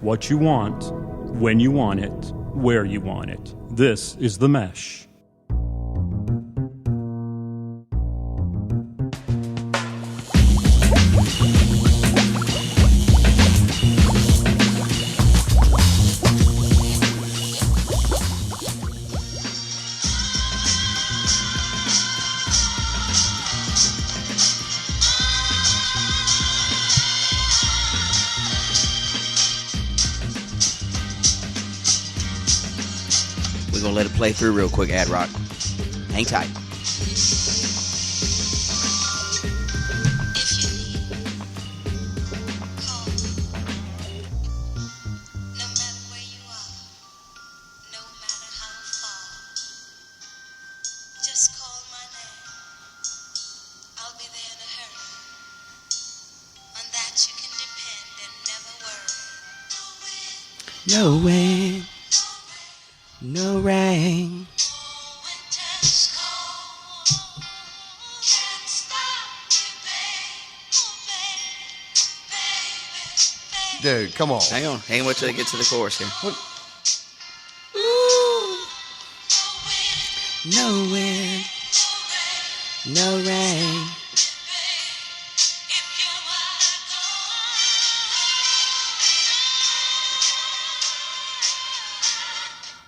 what you want, when you want it, where you want it. This is The Mesh. We're going to let it play through real quick, Ad Rock. Hang tight. No wind, no rain. Dude, come on. Hang on. Hang on till they get to the chorus here. What? No wind, no rain.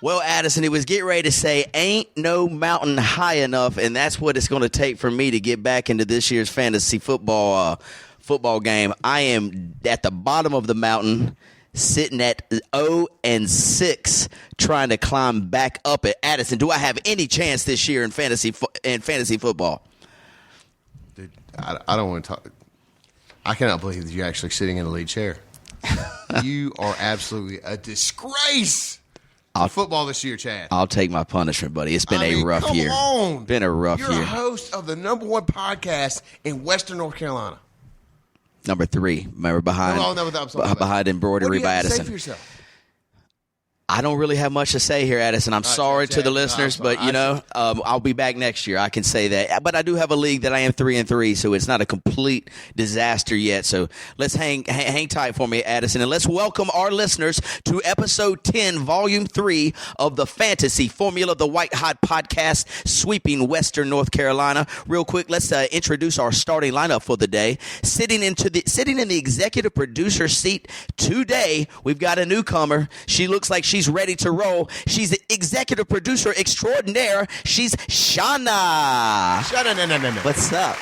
Well, Addison, he was getting ready to say, ain't no mountain high enough, and that's what it's going to take for me to get back into this year's fantasy football game. I am at the bottom of the mountain, sitting at 0-6, trying to climb back up it. Addison, do I have any chance this year in fantasy football? Dude, I don't want to talk. I cannot believe that you're actually sitting in the lead chair. You are absolutely a disgrace. Football this year, Chad. I'll take my punishment, buddy. It's been a rough year. Come on. Been a rough year. You're a host of the number one podcast in Western North Carolina. Number 3. Remember behind embroidery by Addison. Say for yourself? I don't really have much to say here, Addison. I'm sorry to the listeners, but, I'll be back next year. I can say that. But I do have a league that I am 3-3, so it's not a complete disaster yet. So let's hang tight for me, Addison, and let's welcome our listeners to Episode 10, Volume 3 of the Fantasy Formula, the White Hot Podcast, sweeping Western North Carolina. Real quick, let's introduce our starting lineup for the day. Sitting in the executive producer seat today, we've got a newcomer. She looks like she's ready to roll. She's the executive producer extraordinaire. She's Shauna. What's up?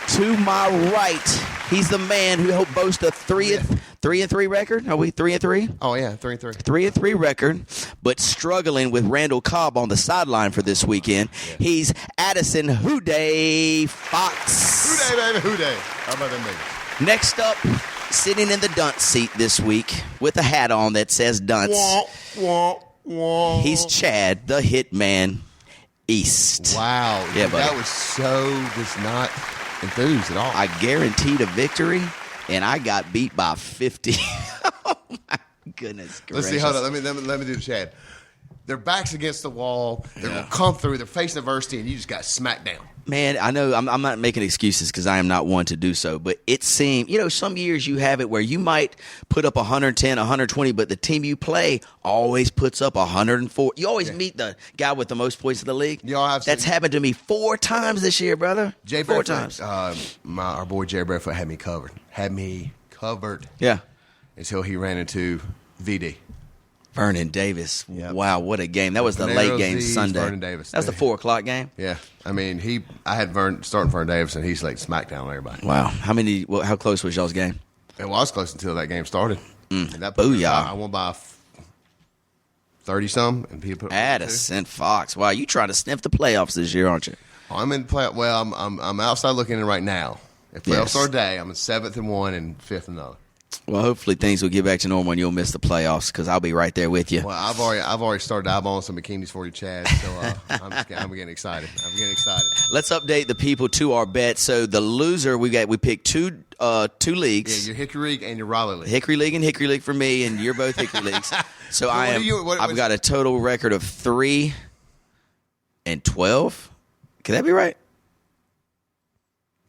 To my right, he's the man who helped boast a 3-3 record. Are we 3-3? Oh yeah, 3-3. 3-3 record, but struggling with Randall Cobb on the sideline for this weekend. Yeah. He's Addison Houday Fox. Houday, baby, Houday. How about them baby? Next up, sitting in the dunce seat this week with a hat on that says dunce. He's Chad, the Hitman East. Wow. Yeah, dude, that was so just not enthused at all. I guaranteed a victory, and I got beat by 50. Oh, my goodness gracious. Let's see. Hold on. Let me do the Chad. Their back's against the wall. They're going to come through. They're facing adversity, and you just got smacked down. Man, I know I'm not making excuses because I am not one to do so, but it seemed, some years you have it where you might put up 110, 120, but the team you play always puts up 104. You always meet the guy with the most points in the league. That's happened to me 4 times this year, brother. Jay 4 Barefoot, times. Our boy Jay Barefoot had me covered. Yeah. Until he ran into VD. Vernon Davis. Yep. Wow, what a game. That was the late game Sunday. Vernon Davis. That was the 4 o'clock game? Yeah. I mean, I had starting Vernon Davis, and he's like smackdown on everybody. Wow. How close was y'all's game? It was close until that game started. Booyah. I won by 30-some. And people Addison Fox. Wow, you trying to sniff the playoffs this year, aren't you? I'm in the playoff. Well, I'm outside looking in right now. If playoffs start today, I'm in 7th and 1 and 5th and 0. Well, hopefully things will get back to normal and you'll miss the playoffs because I'll be right there with you. Well, I've already started eyeballing some bikinis for you, Chad. So I'm getting excited. Let's update the people to our bet. So the loser we picked two leagues. Yeah, your Hickory League and your Raleigh League. Hickory League and Hickory League for me, and you're both Hickory Leagues. So I've got a total record of 3-12. Could that be right?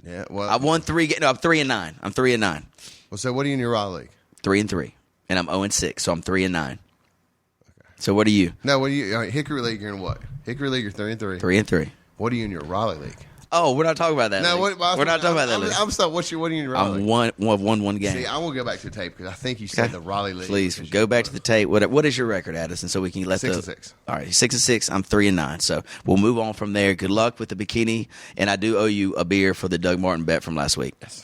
Yeah. Well, I've won 3. No, I'm 3-9. I'm 3-9. Well, so what are you in your Raleigh League? 3-3. And I'm 0-6, so I'm 3-9. Okay. So what are you? No, what are you? Hickory League, you're in what? Hickory League, you're 3-3. 3-3. What are you in your Raleigh League? Oh, we're not talking about that. No, we're not talking about that. I'm sorry. What are you in your Raleigh? I'm one game. See, I want to go back to the tape because I think you said the Raleigh League. Please go back to the tape. What is your record, Addison? So we can let 6-6. All right, 6-6. I'm 3-9. So we'll move on from there. Good luck with the bikini, and I do owe you a beer for the Doug Martin bet from last week. Yes.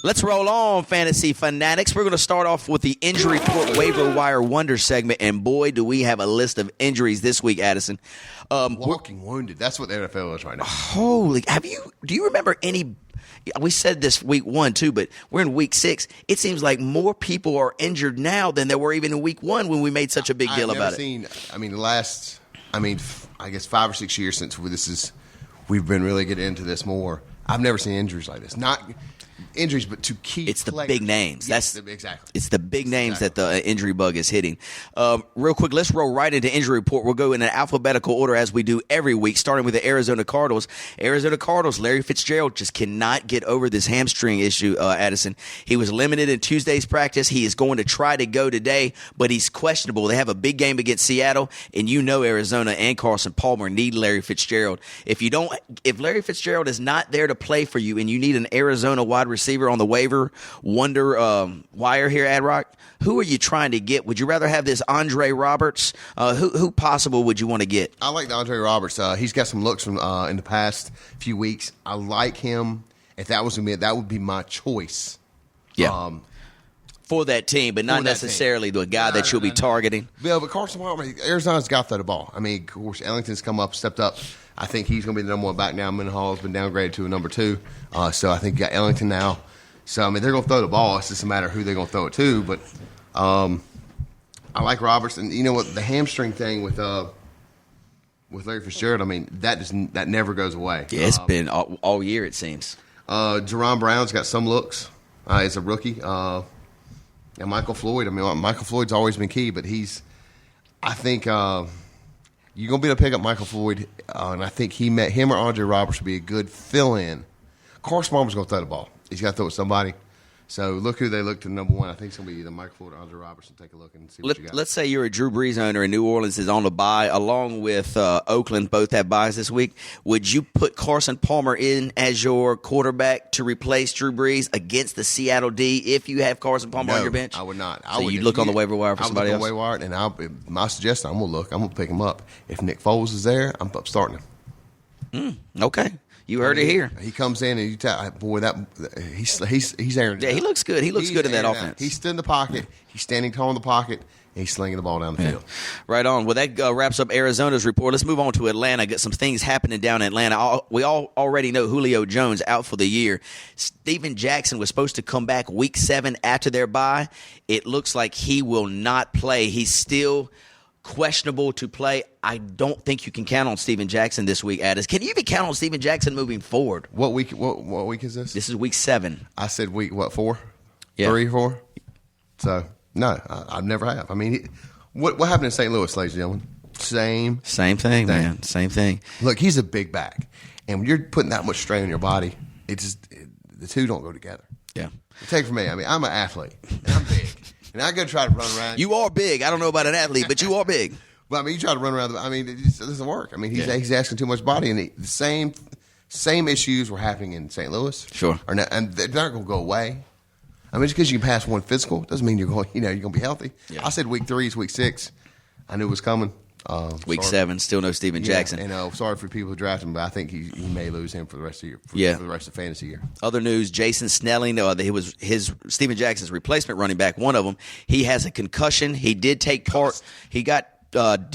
Let's roll on, fantasy fanatics. We're going to start off with the injury report waiver wire wonder segment, and boy, do we have a list of injuries this week, Addison. Walking wounded. That's what the NFL is right now. Holy! Do you remember any? We said this week 1 too, but we're in week 6. It seems like more people are injured now than there were even in week 1 when we made such a big deal about it. I guess 5 or 6 years since we've been really getting into this more. I've never seen injuries like this. Not injuries, but to keep it's the players. Big names. Yes, exactly. It's the big names that the injury bug is hitting. Real quick, let's roll right into injury report. We'll go in an alphabetical order as we do every week, starting with the Arizona Cardinals. Arizona Cardinals, Larry Fitzgerald just cannot get over this hamstring issue, Addison. He was limited in Tuesday's practice. He is going to try to go today, but he's questionable. They have a big game against Seattle, and you know Arizona and Carson Palmer need Larry Fitzgerald. If Larry Fitzgerald is not there to play for you and you need an Arizona wide receiver on the waiver wire here at Rock, who are you trying to get? Would you rather have this Andre Roberts? Who possible would you want to get? I like the Andre Roberts. He's got some looks from in the past few weeks. I like him. If that was me, that would be my choice. Yeah. For that team, but not necessarily the guy that you'll be targeting. Yeah, but Carson Palmer, Arizona's got that ball. I mean, of course, Ellington's stepped up. I think he's going to be the number 1 back now. Mendenhall's been downgraded to a number 2. So I think you got Ellington now. So, I mean, they're going to throw the ball. It's just a matter of who they're going to throw it to. But I like Roberts. And you know what? The hamstring thing with Larry Fitzgerald, I mean, that never goes away. Yeah, it's been all year, it seems. Jerron Brown's got some looks as a rookie. And Michael Floyd, I mean, Michael Floyd's always been key, but I think you're going to be able to pick up Michael Floyd, and I think him or Andre Roberts would be a good fill-in. Carson Palmer's going to throw the ball. He's got to throw it to somebody. So look who they look to number 1. I think it's going to be either Michael Floyd or Andre Robertson. Take a look and see what you got. Let's say you're a Drew Brees owner and New Orleans is on the bye, along with Oakland. Both have byes this week. Would you put Carson Palmer in as your quarterback to replace Drew Brees against the Seattle D if you have Carson Palmer on your bench? I would not. You'd look on the waiver wire for somebody else? I would look on the waiver wire, and my suggestion, I'm going to pick him up. If Nick Foles is there, I'm starting him. Okay. You heard it here. He comes in and he's Aaron. Yeah, he looks good. He looks good in that offense. He's still in the pocket. He's standing tall in the pocket. And he's slinging the ball down the field. Right on. Well, that wraps up Arizona's report. Let's move on to Atlanta. Got some things happening down in Atlanta. We all already know Julio Jones out for the year. Steven Jackson was supposed to come back week 7 after their bye. It looks like he will not play. He's still questionable to play. I don't think you can count on Steven Jackson this week, Addis. Can you even count on Steven Jackson moving forward? What week? What week is this? This is week 7. I said week 4? Yeah. 3 or 4? So no, I never have. I mean, what happened in St. Louis, ladies and gentlemen? Same thing, man. Same thing. Look, he's a big back, and when you're putting that much strain on your body, the two don't go together. Yeah. Take it from me. I mean, I'm an athlete, and I'm big. And I go try to run around. You are big. I don't know about an athlete, but you are big. Well, I mean, you try to run around. I mean, it just doesn't work. I mean, he's asking too much body, and the same issues were happening in St. Louis. Sure. And they're not going to go away. I mean, just because you pass one physical doesn't mean you're going to be healthy. Yeah. I said week 3 is week 6. I knew it was coming. Week 7, still no Steven Jackson. And sorry for people who drafted him, but I think he may lose him for the rest of the year. For the rest of the fantasy year. Other news: Jason Snelling, he was his Steven Jackson's replacement running back. One of them, he has a concussion. He did take part. He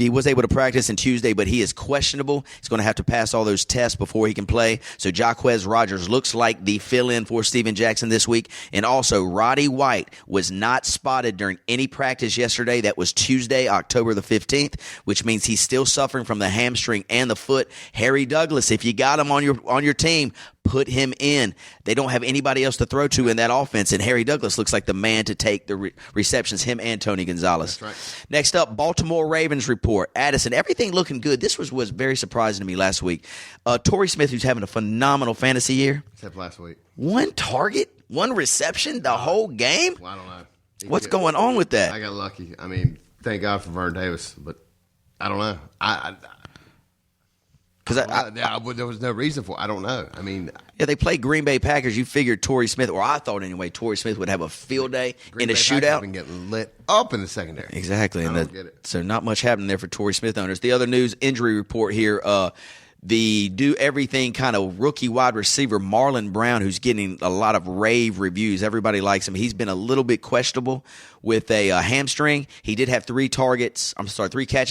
was able to practice on Tuesday, but he is questionable. He's going to have to pass all those tests before he can play. So Jaquez Rogers looks like the fill-in for Steven Jackson this week. And also, Roddy White was not spotted during any practice yesterday. That was Tuesday, October the 15th, which means he's still suffering from the hamstring and the foot. Harry Douglas, if you got him on your team, put him in. They don't have anybody else to throw to in that offense, and Harry Douglas looks like the man to take the receptions, him and Tony Gonzalez. That's right. Next up, Baltimore Ravens report. Addison, everything looking good. This was very surprising to me last week. Torrey Smith, who's having a phenomenal fantasy year. Except last week. 1 target, 1 reception the whole game? Well, I don't know. What's going on with that? I got lucky. I mean, thank God for Vern Davis, but I don't know. There was no reason for it. I don't know. I mean, yeah, they played Green Bay Packers. You figured Torrey Smith, or I thought anyway, Torrey Smith would have a field day in a shootout. And get lit up in the secondary. Exactly. I don't get it. So not much happening there for Torrey Smith owners. The other news injury report here, the do everything kind of rookie wide receiver Marlon Brown, who's getting a lot of rave reviews. Everybody likes him. He's been a little bit questionable with a hamstring. He did have 3 catches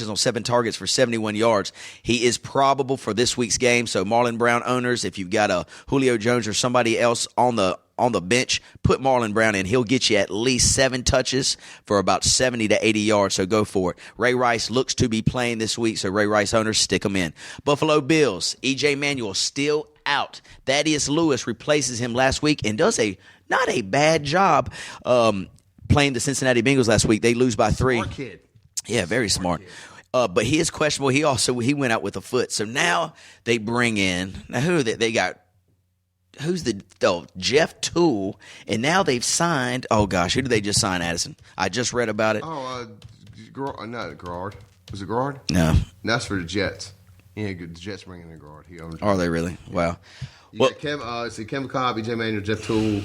on 7 targets for 71 yards. He is probable for this week's game. So Marlon Brown owners, if you've got a Julio Jones or somebody else on the bench, put Marlon Brown in. He'll get you at least 7 touches for about 70 to 80 yards, so go for it. Ray Rice looks to be playing this week, so Ray Rice owners, stick him in. Buffalo Bills, E.J. Manuel still out. Thaddeus Lewis replaces him last week and does not a bad job playing the Cincinnati Bengals last week. They lose by 3. Smart kid. Yeah, very smart. But he is questionable. He went out with a foot. So now they bring in, now who are they got? Jeff Toole, and now they've signed, who did they just sign, Addison? I just read about it. Not Garrard. Was it Garrard? No. That's for the Jets. Yeah, the Jets bringing in Garrard. Are they really? Wow. Got Kevin Cobb, E.J. Manuel, Jeff Toole,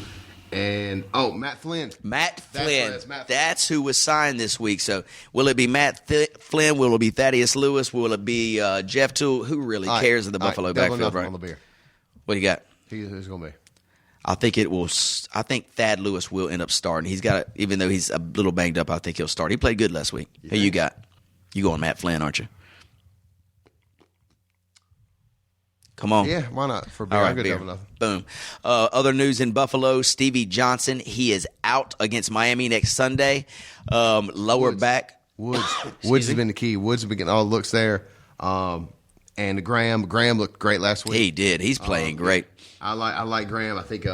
and Matt Flynn. Matt Flynn. That's who was signed this week. So will it be Matt Flynn? Will it be Thaddeus Lewis? Will it be Jeff Toole? Who really cares in the Buffalo backfield, right? On the beer. What do you got? Who's going to be? I think Thad Lewis will end up starting. He's got even though he's a little banged up, I think he'll start. He played good last week. Who you got? You going Matt Flynn, aren't you? Come on. Yeah, why not? For beer. All right, I'm good beer. to have nothing. Boom. Other news in Buffalo, Stevie Johnson, he is out against Miami next Sunday. Lower back. Woods has been the key. Woods has been getting all the looks there. And Graham looked great last week. He did. He's playing great. I like Graham. I think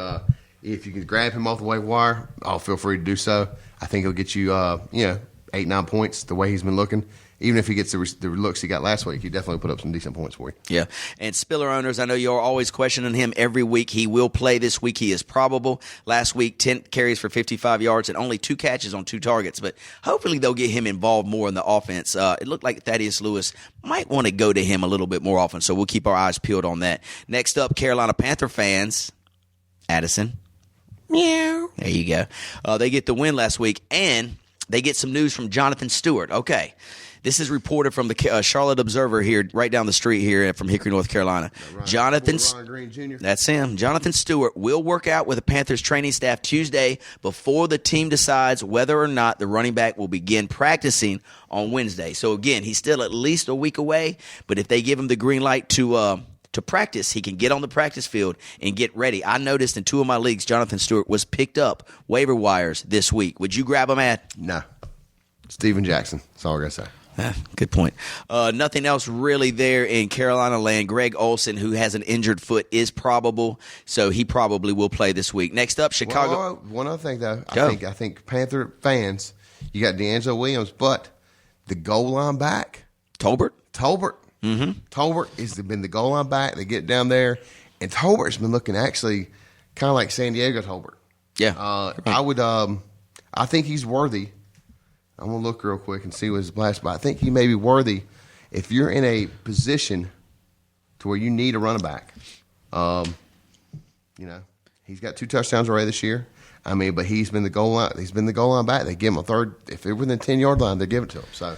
if you can grab him off the waiver wire, feel free to do so. I think he'll get you 8-9 points the way he's been looking. Even if he gets the looks he got last week, he definitely put up some decent points for you. Yeah. And Spiller owners, I know you're always questioning him every week. He will play this week. He is probable. Last week, 10 carries for 55 yards and only 2 catches on 2 targets. But hopefully they'll get him involved more in the offense. It looked like Thaddeus Lewis might want to go to him a little bit more often, so we'll keep our eyes peeled on that. Next up, Carolina Panther fans, Addison. Meow. There you go. They get the win last week, and they get some news from Jonathan Stewart. Okay. This is reported from the Charlotte Observer here, right down the street here from Hickory, North Carolina. Ron Green Jr. That's him. Jonathan Stewart will work out with the Panthers training staff Tuesday before the team decides whether or not the running back will begin practicing on Wednesday. So, again, he's still at least a week away, but if they give him the green light to practice, he can get on the practice field and get ready. I noticed in 2 of my leagues, Jonathan Stewart was picked up waiver wires this week. Would you grab him, Ad? No. Steven Jackson. That's all I got to say. Good point. Nothing else really there in Carolina land. Greg Olsen, who has an injured foot, is probable, so he probably will play this week. Next up, Chicago. One other thing, though. I think Panther fans, you got D'Angelo Williams, but the goal line back. Tolbert. Mm-hmm. Tolbert has been the goal line back. They get down there, and Tolbert's been looking actually kind of like San Diego Tolbert. Yeah. I think he's worthy. I'm going to look real quick and see what his blast, but I think he may be worthy if you're in a position to where you need a running back. He's got 2 touchdowns already this year. I mean, but he's been the goal line. He's been the goal line back. They give him a third. If they're within the 10-yard line, they give it to him. So,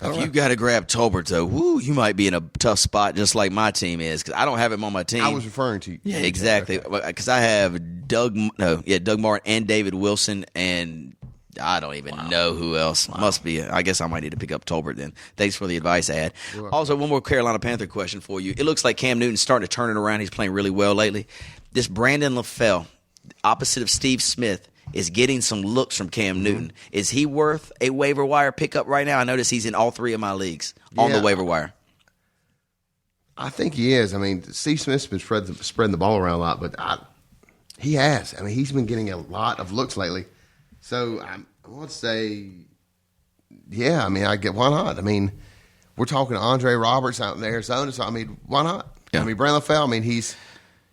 if you got to grab Tolbert, though, you might be in a tough spot, just like my team is, because I don't have him on my team. I was referring to you. Yeah, exactly. Because I have Doug Martin and David Wilson and. I don't even know who else. Must be. I guess I might need to pick up Tolbert then. Thanks for the advice, Ad. Also, one more Carolina Panther question for you. It looks like Cam Newton's starting to turn it around. He's playing really well lately. This Brandon LaFell, opposite of Steve Smith, is getting some looks from Cam Newton. Is he worth a waiver wire pickup right now? I notice he's in all 3 of my leagues on the waiver wire. I think he is. I mean, Steve Smith's been spreading the ball around a lot, but he has. I mean, he's been getting a lot of looks lately. So I would say, yeah, I mean, why not? I mean, we're talking to Andre Roberts out in Arizona, so I mean, why not? Yeah. I mean, Brandon LaFell, I mean,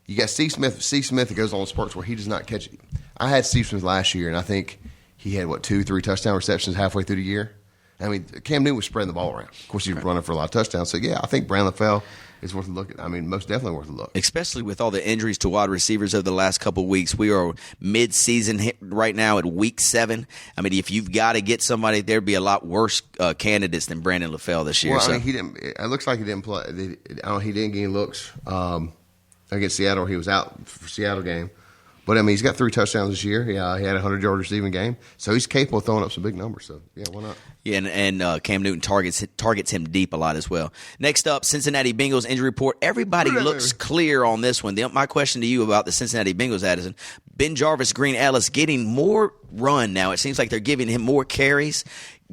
you got Steve Smith. Steve Smith goes on sports where he does not catch it. I had Steve Smith last year, and I think he had, 2-3 touchdown receptions halfway through the year. I mean, Cam Newton was spreading the ball around. Of course, he was running for a lot of touchdowns. So, yeah, I think Brandon LaFell is worth a look at. I mean, most definitely worth a look. Especially with all the injuries to wide receivers over the last couple of weeks. We are mid-season right now at week 7. I mean, if you've got to get somebody, there'd be a lot worse candidates than Brandon LaFell this year. Well, I mean, he didn't. It looks like he didn't play. He didn't get any looks against Seattle. He was out for Seattle game. But, I mean, he's got 3 touchdowns this year. He had a 100-yard receiving game. So he's capable of throwing up some big numbers. So, yeah, why not? Yeah, and Cam Newton targets him deep a lot as well. Next up, Cincinnati Bengals injury report. Everybody looks clear on this one. My question to you about the Cincinnati Bengals, Addison, Ben Jarvis, Green Ellis getting more run now. It seems like they're giving him more carries.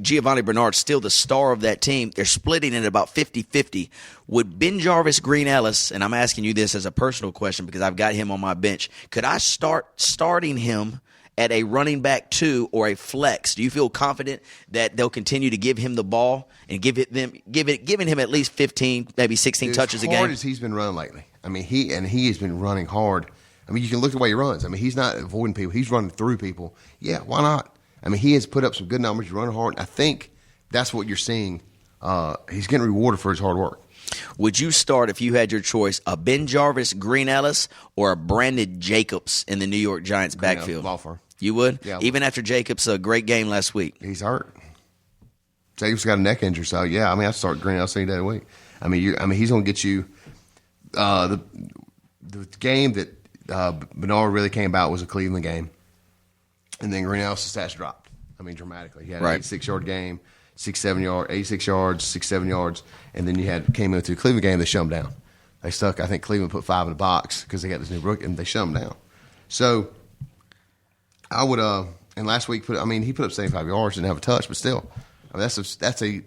Giovanni Bernard's still the star of that team. They're splitting it about 50-50. Would Ben Jarvis, Green Ellis, and I'm asking you this as a personal question because I've got him on my bench, could I starting him at a running back 2 or a flex? Do you feel confident that they'll continue to give him the ball and giving him at least 15, maybe 16 touches a game? As hard as he's been running lately. I mean, he has been running hard. I mean, you can look at the way he runs. I mean, he's not avoiding people. He's running through people. Yeah, why not? I mean, he has put up some good numbers. He's running hard. I think that's what you're seeing. He's getting rewarded for his hard work. Would you start, if you had your choice, a Ben Jarvis, Green Ellis, or a Brandon Jacobs in the New York Giants backfield? Law firm. You would? Yeah. Even after Jacobs' a great game last week? He's hurt. Jacobs got a neck injury, so yeah. I mean, I start Green Ellis any day of the week. I mean, he's going to get you the game that Bernard really came about was a Cleveland game, and then Green Ellis' stats dropped. I mean, dramatically. He had an 86-yard game, 86 yards, 6-7 yards, and then came into the Cleveland game. They shut him down. They stuck. I think Cleveland put 5 in the box because they got this new rookie, and they shut him down. So I would. And last week, he put up 75 yards, didn't have a touch, but still, I mean, that's a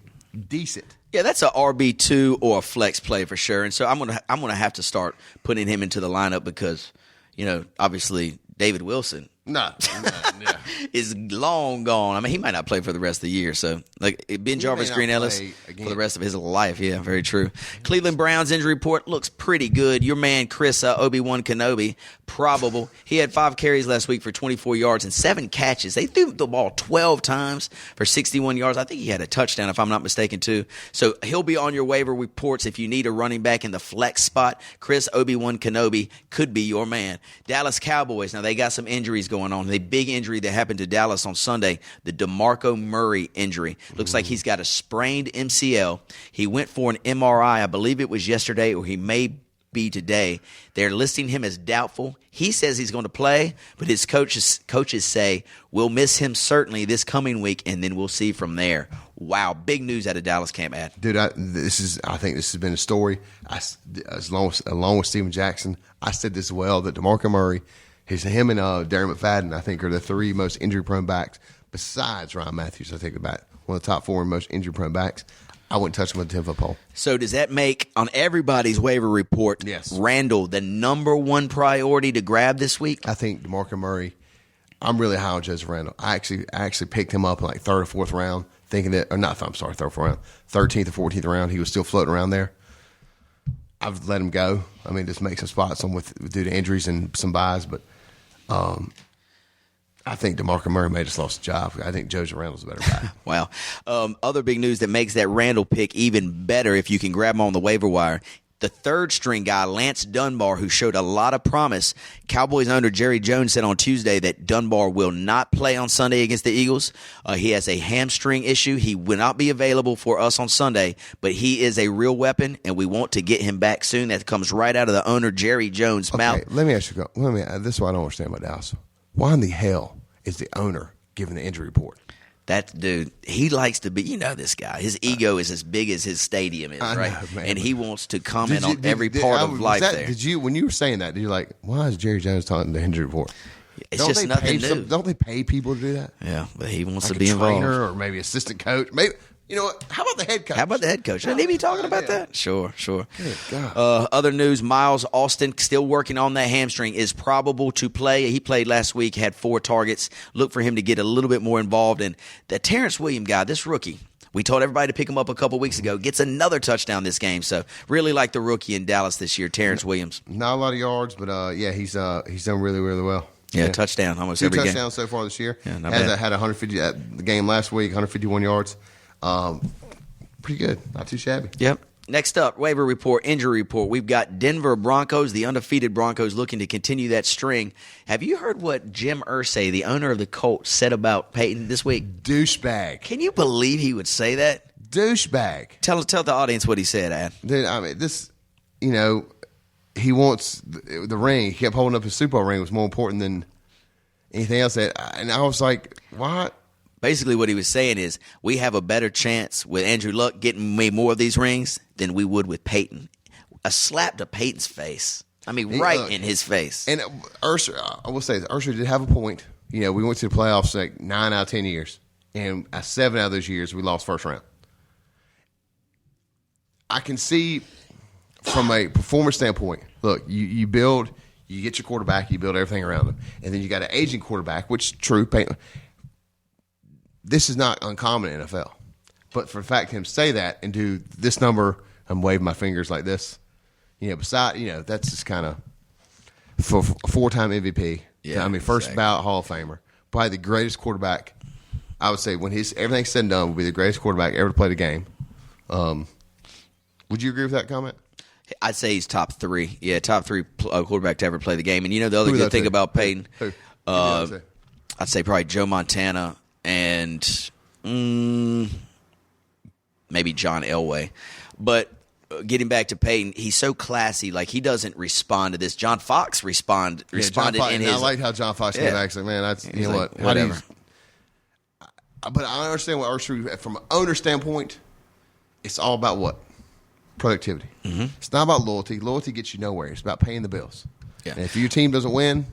decent. Yeah, that's a RB2 or a flex play for sure. And so I'm gonna have to start putting him into the lineup because, obviously David Wilson is long gone. I mean, he might not play for the rest of the year. So, Ben Jarvis, Green Ellis for the rest of his life. Yeah, very true. Cleveland Browns injury report looks pretty good. Your man, Chris Obi-Wan Kenobi, probable. He had 5 carries last week for 24 yards and 7 catches. They threw the ball 12 times for 61 yards. I think he had a touchdown, if I'm not mistaken, too. So, he'll be on your waiver reports if you need a running back in the flex spot. Chris Obi-Wan Kenobi could be your man. Dallas Cowboys. Now, they got some injuries going on. The big injury that happened to Dallas on Sunday, the DeMarco Murray injury. Looks like he's got a sprained MCL. He went for an MRI, I believe it was yesterday, or he may be today. They're listing him as doubtful. He says he's going to play, but his coaches say we'll miss him certainly this coming week, and then we'll see from there. Wow, big news out of Dallas camp, Ad. Dude, I think this has been a story. Along with Steven Jackson, I said this as well, that DeMarco Murray, him and Darren McFadden, I think, are the 3 most injury-prone backs besides Ryan Matthews. I think about one of the top 4 most injury-prone backs. I wouldn't touch him with a 10-foot pole. So does that make, on everybody's waiver report, Randall the number 1 priority to grab this week? I think DeMarco Murray, I'm really high on Joseph Randall. I actually picked him up in 3rd or 4th round, thinking that, or not, I'm sorry, 3rd or 4th round, 13th or 14th round, he was still floating around there. I've let him go. I mean, just make some spots on due to injuries and some buys, but I think DeMarco Murray may just lost a job. I think Joseph Randall's a better guy. Wow. Other big news that makes that Randall pick even better if you can grab him on the waiver wire. The 3rd-string guy, Lance Dunbar, who showed a lot of promise. Cowboys owner Jerry Jones said on Tuesday that Dunbar will not play on Sunday against the Eagles. He has a hamstring issue. He will not be available for us on Sunday, but he is a real weapon, and we want to get him back soon. That comes right out of the owner Jerry Jones' mouth. Let me ask you, this is what I don't understand about Dallas. Why in the hell is the owner giving the injury report? That dude, he likes to be, this guy. His ego is as big as his stadium is, right? Know, and he wants to comment on every part of life there. When you were saying that, you're like, why is Jerry Jones talking the injury report? It's just nothing new. Don't they pay people to do that? Yeah, but he wants like to be involved. Trainer or maybe assistant coach. Maybe. You know what? How about the head coach? How about the head coach? Shouldn't he be talking about that? Sure. Good God. Other news, Miles Austin, still working on that hamstring, is probable to play. He played last week, had 4 targets. Look for him to get a little bit more involved. And the Terrence Williams guy, this rookie, we told everybody to pick him up a couple weeks ago, gets another touchdown this game. So really like the rookie in Dallas this year, Terrence Williams. Not a lot of yards, but he's done really, really well. Yeah, touchdown almost Two every game. touchdowns so far this year. Yeah, not bad. Had 150 at the game last week, 151 yards. Pretty good. Not too shabby. Yep. Next up, waiver report, injury report. We've got Denver Broncos, the undefeated Broncos, looking to continue that string. Have you heard what Jim Irsay, the owner of the Colts, said about Peyton this week? Douchebag. Can you believe he would say that? Douchebag. Tell the audience what he said, Ad. Dude, I mean, this, he wants the ring. He kept holding up his Super Bowl ring. It was more important than anything else. And I was like, what? Basically, what he was saying is we have a better chance with Andrew Luck getting me more of these rings than we would with Peyton. A slap to Peyton's face. I mean, in his face. And Ursher, I will say, Ursher did have a point. We went to the playoffs like 9 out of 10 years. And 7 out of those years, we lost first round. I can see from a performance standpoint, look, you build, you get your quarterback, you build everything around him. And then you got an aging quarterback, which is true. This is not uncommon in NFL. But for the fact him say that and do this number, I'm waving my fingers like this, that's just kind of for a 4-time MVP. Yeah, I mean, first ballot Hall of Famer. Probably the greatest quarterback, I would say, when everything's said and done, will be the greatest quarterback ever to play the game. Would you agree with that comment? I'd say he's top 3. Yeah, top 3 quarterback to ever play the game. And the other good thing about Peyton, Who? I'd say probably Joe Montana and maybe John Elway. But getting back to Peyton, he's so classy. Like, he doesn't respond to this. John Fox responded in his. I like how John Fox came back. Like, man, that's what. Whatever. But I understand what Ursher, from an owner standpoint, it's all about what? Productivity. Mm-hmm. It's not about loyalty. Loyalty gets you nowhere. It's about paying the bills. Yeah. And if your team doesn't win,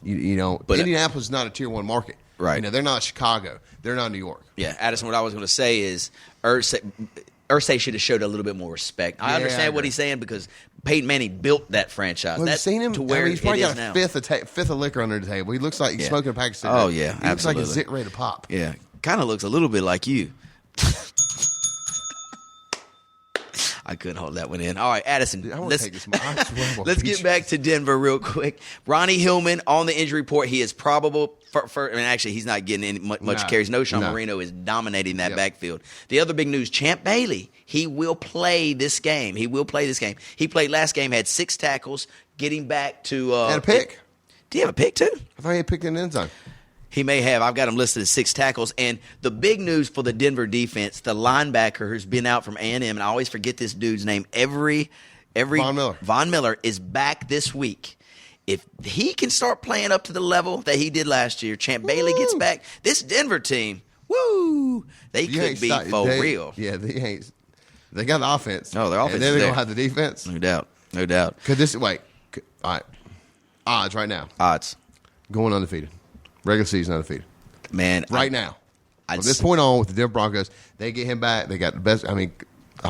but Indianapolis is not a tier 1 market. Right. They're not Chicago. They're not New York. Yeah, Addison, what I was going to say is Irsay should have showed a little bit more respect. I understand what he's saying because Peyton Manning built that franchise. Well, That's seen him? To where he's probably got now. a fifth of liquor under the table. He looks like he's smoking a pack of cigarettes. Oh, yeah, he looks like he's ready to pop. Yeah, kind of looks a little bit like you. I couldn't hold that one in. All right, Addison, let's get back to Denver real quick. Ronnie Hillman on the injury report. He is probable actually, he's not getting any much carries. Sean Marino is dominating that backfield. The other big news, Champ Bailey, he will play this game. He played last game, had 6 tackles, getting back to had a pick. Do you have a pick too? I thought he had picked in the end zone. He may have. I've got him listed as 6 tackles. And the big news for the Denver defense, the linebacker who's been out from A&M, and I always forget this dude's name, Von Miller is back this week. If he can start playing up to the level that he did last year, Champ Bailey gets back, this Denver team, they could be for real. Yeah, they got the offense. No, their offense and then they're going to have the defense. No doubt. All right, odds right now. Going undefeated. Regular season undefeated. Man. Right now. From this point on with the Denver Broncos, they get him back. They got the best. I'd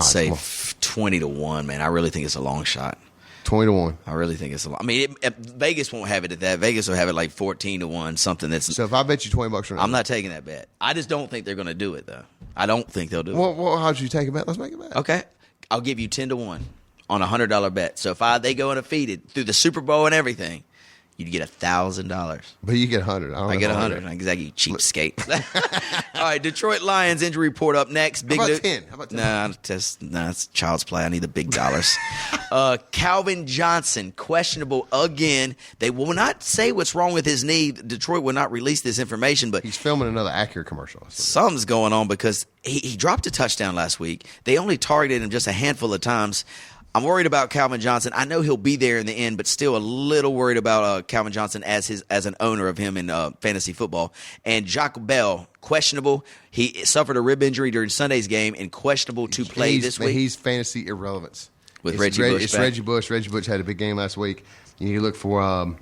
say 20-1, man. I really think it's a long shot. 20-1. I really think it's a long. Vegas won't have it at that. Vegas will have it like 14-1, something that's. So if I bet you $20 right now. I'm not taking that bet. I just don't think they're going to do it, though. I don't think they'll do it. Well, how'd you take a bet? Let's make a bet. Okay. I'll give you 10-1 on a $100 bet. So if they go undefeated through the Super Bowl and everything, you'd get $1,000. But you get 100. I get 100. Exactly, you cheapskate. All right, Detroit Lions injury report up next. Big How about 10? How about 10? Nah, it's child's play. I need the big dollars. Calvin Johnson, questionable again. They will not say what's wrong with his knee. Detroit will not release this information, but he's filming another Acura commercial. Something's going on because he dropped a touchdown last week. They only targeted him just a handful of times. I'm worried about Calvin Johnson. I know he'll be there in the end, but still a little worried about Calvin Johnson as an owner of him in fantasy football. And Jacques Bell, questionable. He suffered a rib injury during Sunday's game and questionable to play this week. He's fantasy irrelevance. With Reggie Bush. It's Reggie Bush. Reggie Bush had a big game last week. You look for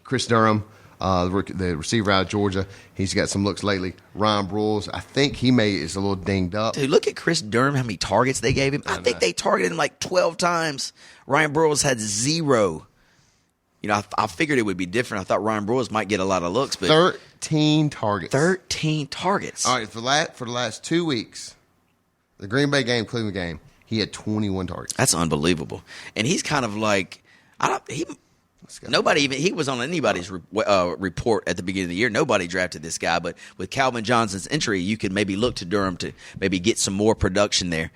Chris Durham, the receiver out of Georgia. He's got some looks lately. Ryan Broyles, I think is a little dinged up. Dude, look at Chris Durham, how many targets they gave him. I think they targeted him like 12 times. Ryan Broyles had 0. I figured it would be different. I thought Ryan Broyles might get a lot of looks. But 13 targets. 13 targets. All right, for the last 2 weeks, the Green Bay game, Cleveland game, he had 21 targets. That's unbelievable. And he's kind of like, He was on anybody's report at the beginning of the year. Nobody drafted this guy, but with Calvin Johnson's injury, you could maybe look to Durham to maybe get some more production there.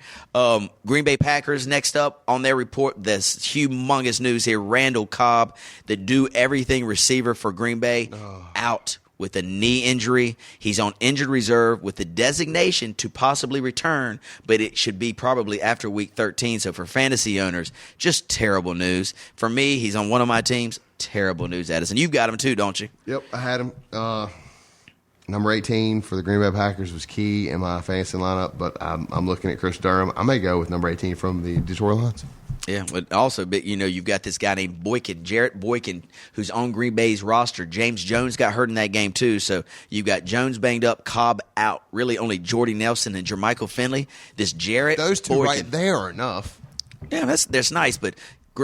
Green Bay Packers next up on their report. This humongous news here. Randall Cobb, the do-everything receiver for Green Bay, out with a knee injury. He's on injured reserve with the designation to possibly return, but it should be probably after week 13. So for fantasy owners, just terrible news. For me, he's on one of my teams. Terrible news, Addison. You've got him too, don't you? Yep, I had him. Number 18 for the Green Bay Packers was key in my fantasy lineup, but I'm looking at Chris Durham. I may go with number 18 from the Detroit Lions. Yeah, but also, you've got this guy named Boykin, Jarrett Boykin, who's on Green Bay's roster. James Jones got hurt in that game, too. So you've got Jones banged up, Cobb out. Really only Jordy Nelson and Jermichael Finley. This Jarrett Those two Boykin, right there are enough. Yeah, that's nice, but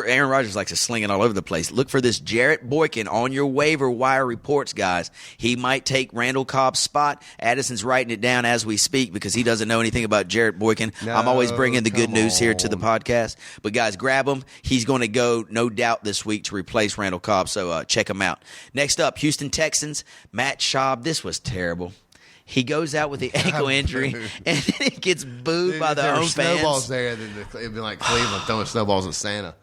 Aaron Rodgers likes to sling it all over the place. Look for this Jarrett Boykin on your waiver wire reports, guys. He might take Randall Cobb's spot. Addison's writing it down as we speak because he doesn't know anything about Jarrett Boykin. I'm always bringing the good news here to the podcast. But, guys, grab him. He's going to go, no doubt, this week to replace Randall Cobb, so check him out. Next up, Houston Texans, Matt Schaub. This was terrible. He goes out with the ankle injury, and then he gets booed by the home fans. There were snowballs there. It'd be like Cleveland throwing snowballs at Santa.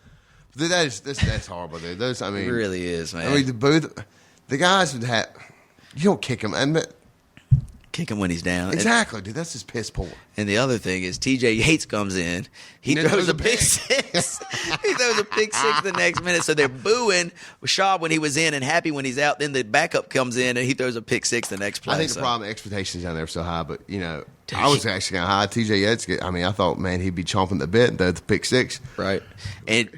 Dude, that's horrible, dude. It really is, man. I mean, the guys would have. You don't kick him, and kick him when he's down. Exactly, dude. That's just piss poor. And the other thing is, T.J. Yates comes in. He throws a pick six. He throws a pick six the next minute. So they're booing Schaub when he was in and happy when he's out. Then the backup comes in and he throws a pick six the next play. I think the problem, expectations down there are so high, but I was actually kind of high. T.J. Yates, I thought, man, he'd be chomping the bit, the pick six. Right. And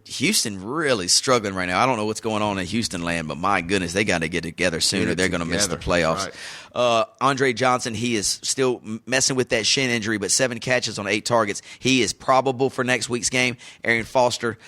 Houston really struggling right now. I don't know what's going on in Houston land, but my goodness, they got to get together sooner. They're going to miss the playoffs. Right. Andre Johnson, he is still messing with that shin injury, but 7 catches on 8 targets. He is probable for next week's game. Arian Foster,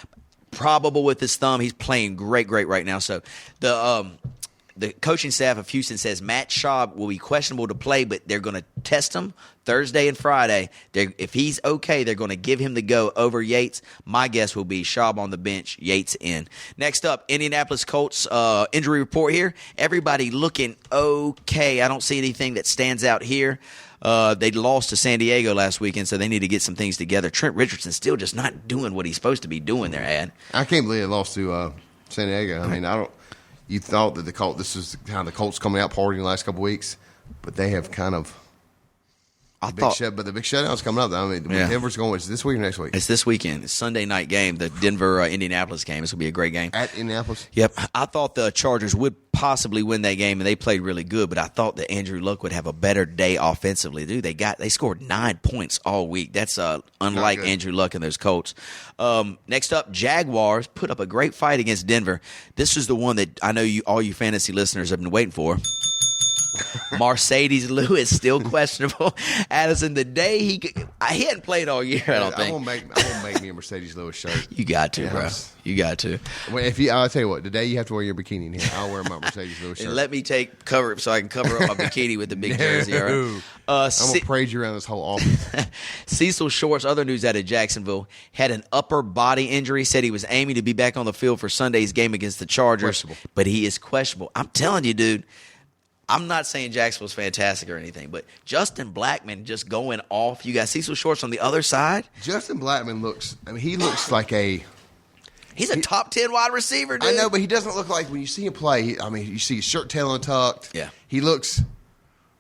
probable with his thumb. He's playing great right now. So the coaching staff of Houston says Matt Schaub will be questionable to play, but they're going to test him Thursday and Friday. If he's okay, they're going to give him the go over Yates. My guess will be Schaub on the bench, Yates in. Next up, Indianapolis Colts injury report here. Everybody looking okay. I don't see anything that stands out here. They lost to San Diego last weekend, so they need to get some things together. Trent Richardson still just not doing what he's supposed to be doing there, Ad. I can't believe they lost to San Diego. I mean, you thought that this was kind of the Colts coming out partying the last couple of weeks, but they have kind of but the big shutdown's coming up. I mean, Denver's going. Is this week or next week? It's this weekend. It's Sunday night game, the Denver Indianapolis game. This will be a great game at Indianapolis. Yep, I thought the Chargers would possibly win that game, and they played really good. But I thought that Andrew Luck would have a better day offensively. Dude, they scored 9 points all week. That's unlike Andrew Luck and those Colts. Next up, Jaguars put up a great fight against Denver. This is the one that I know all you fantasy listeners have been waiting for. Mercedes Lewis still questionable. Addison, the day he hadn't played all year, I don't think. I won't make me a Mercedes Lewis shirt. You got to, bro. You got to. Well, I'll tell you what. The day you have to wear your bikini in here, I'll wear my Mercedes Lewis shirt. And let me cover it so I can cover up my bikini with the big jersey. All right? I'm gonna praise you around this whole office. Cecil Shorts, other news out of Jacksonville, had an upper body injury. Said he was aiming to be back on the field for Sunday's game against the Chargers, but he is questionable. I'm telling you, dude. I'm not saying Jacksonville's fantastic or anything, but Justin Blackmon just going off. You got Cecil Shorts on the other side. Justin Blackmon looks like he's a top 10 wide receiver, dude. I know, but he doesn't look like when you see him play. You see his shirt tail untucked. Yeah. He looks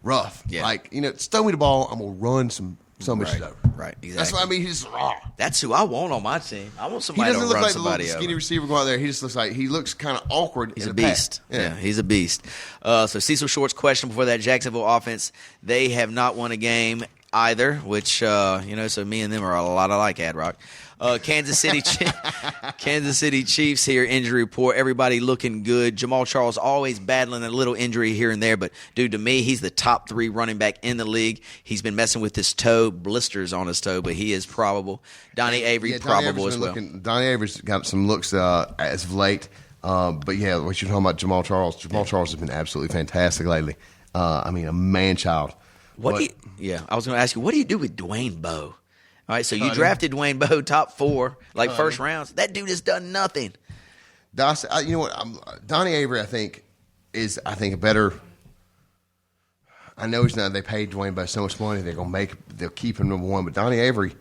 rough. Yeah. Like, throw me the ball, I'm going to run some bitches over. Right, exactly. That's what I mean. He's raw. That's who I want on my team. I want somebody to run like somebody the skinny receiver go out there. He just looks kind of awkward. He's a beast. Yeah, he's a beast. So Cecil Shorts questionable for that Jacksonville offense. They have not won a game either, which, so me and them are a lot alike, Ad Rock. Kansas City Chiefs here, injury report. Everybody looking good. Jamal Charles always battling a little injury here and there, but dude, to me, he's the top 3 running back in the league. He's been messing with his toe, blisters on his toe, but he is probable. Donnie Avery, probable as well. Donnie Avery's got some looks as of late, but yeah, what you're talking about, Jamal Charles. Jamal Charles has been absolutely fantastic lately. A man-child. I was going to ask you, what do you do with Dwayne Bowe? All right, so you drafted Dwayne Bowe top 4, first rounds. That dude has done nothing. You know what? Donnie Avery, I think, is a better. I know he's not. They paid Dwayne by so much money. They'll keep him number one. But Donnie Avery,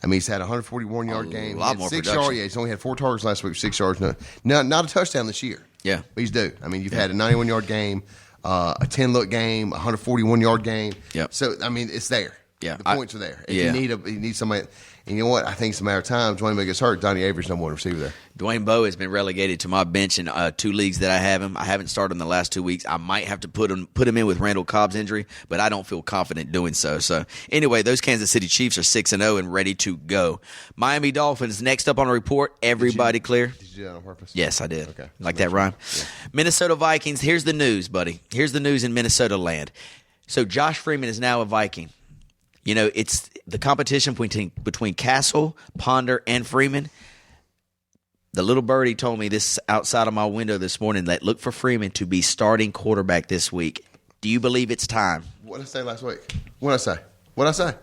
I mean, he's had a 141-yard game. A lot more 6 production. yards. Yeah, he's only had 4 targets last week, 6 yards. Not a touchdown this year. Yeah, but he's due. I mean, you've had a 91-yard game, a 10-look game, a 141-yard game. Yep. So I mean, it's there. Yeah, the points are there. And yeah. you need somebody. And you know what? I think it's a matter of time. Dwayne Bowe gets hurt. Donnie Avery's number one receiver there. Dwayne Bowe has been relegated to my bench in 2 leagues that I have him. I haven't started him the last 2 weeks. I might have to put him in with Randall Cobb's injury, but I don't feel confident doing so. So anyway, those Kansas City Chiefs are 6-0 and ready to go. Miami Dolphins next up on a report. Everybody clear? Did you do that on purpose? Yes, I did. Okay. Like that rhyme? Yeah. Minnesota Vikings. Here's the news, buddy. Here's the news in Minnesota land. So Josh Freeman is now a Viking. You know, it's the competition between Castle, Ponder, and Freeman. The little birdie told me this outside of my window this morning that look for Freeman to be starting quarterback this week. Do you believe it's time? What did I say last week? What did I say?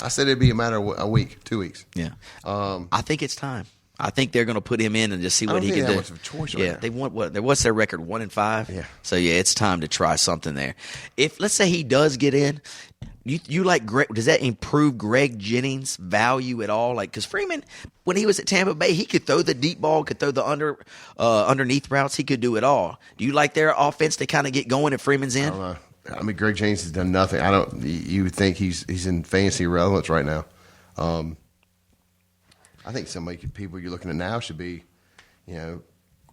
I said it'd be a matter of a week, 2 weeks. Yeah. I think it's time. I think they're going to put him in and just see what he can do. I don't think they have much of a choice right now. They want what? What's their record? 1-5. Yeah. So yeah, it's time to try something there. If let's say he does get in, you like Greg? Does that improve Greg Jennings' value at all? Like, because Freeman, when he was at Tampa Bay, he could throw the deep ball, could throw the underneath routes. He could do it all. Do you like their offense to kind of get going if Freeman's in? I don't know. I mean, Greg Jennings has done nothing. You would think he's in fantasy relevance right now. I think people you're looking at now should be,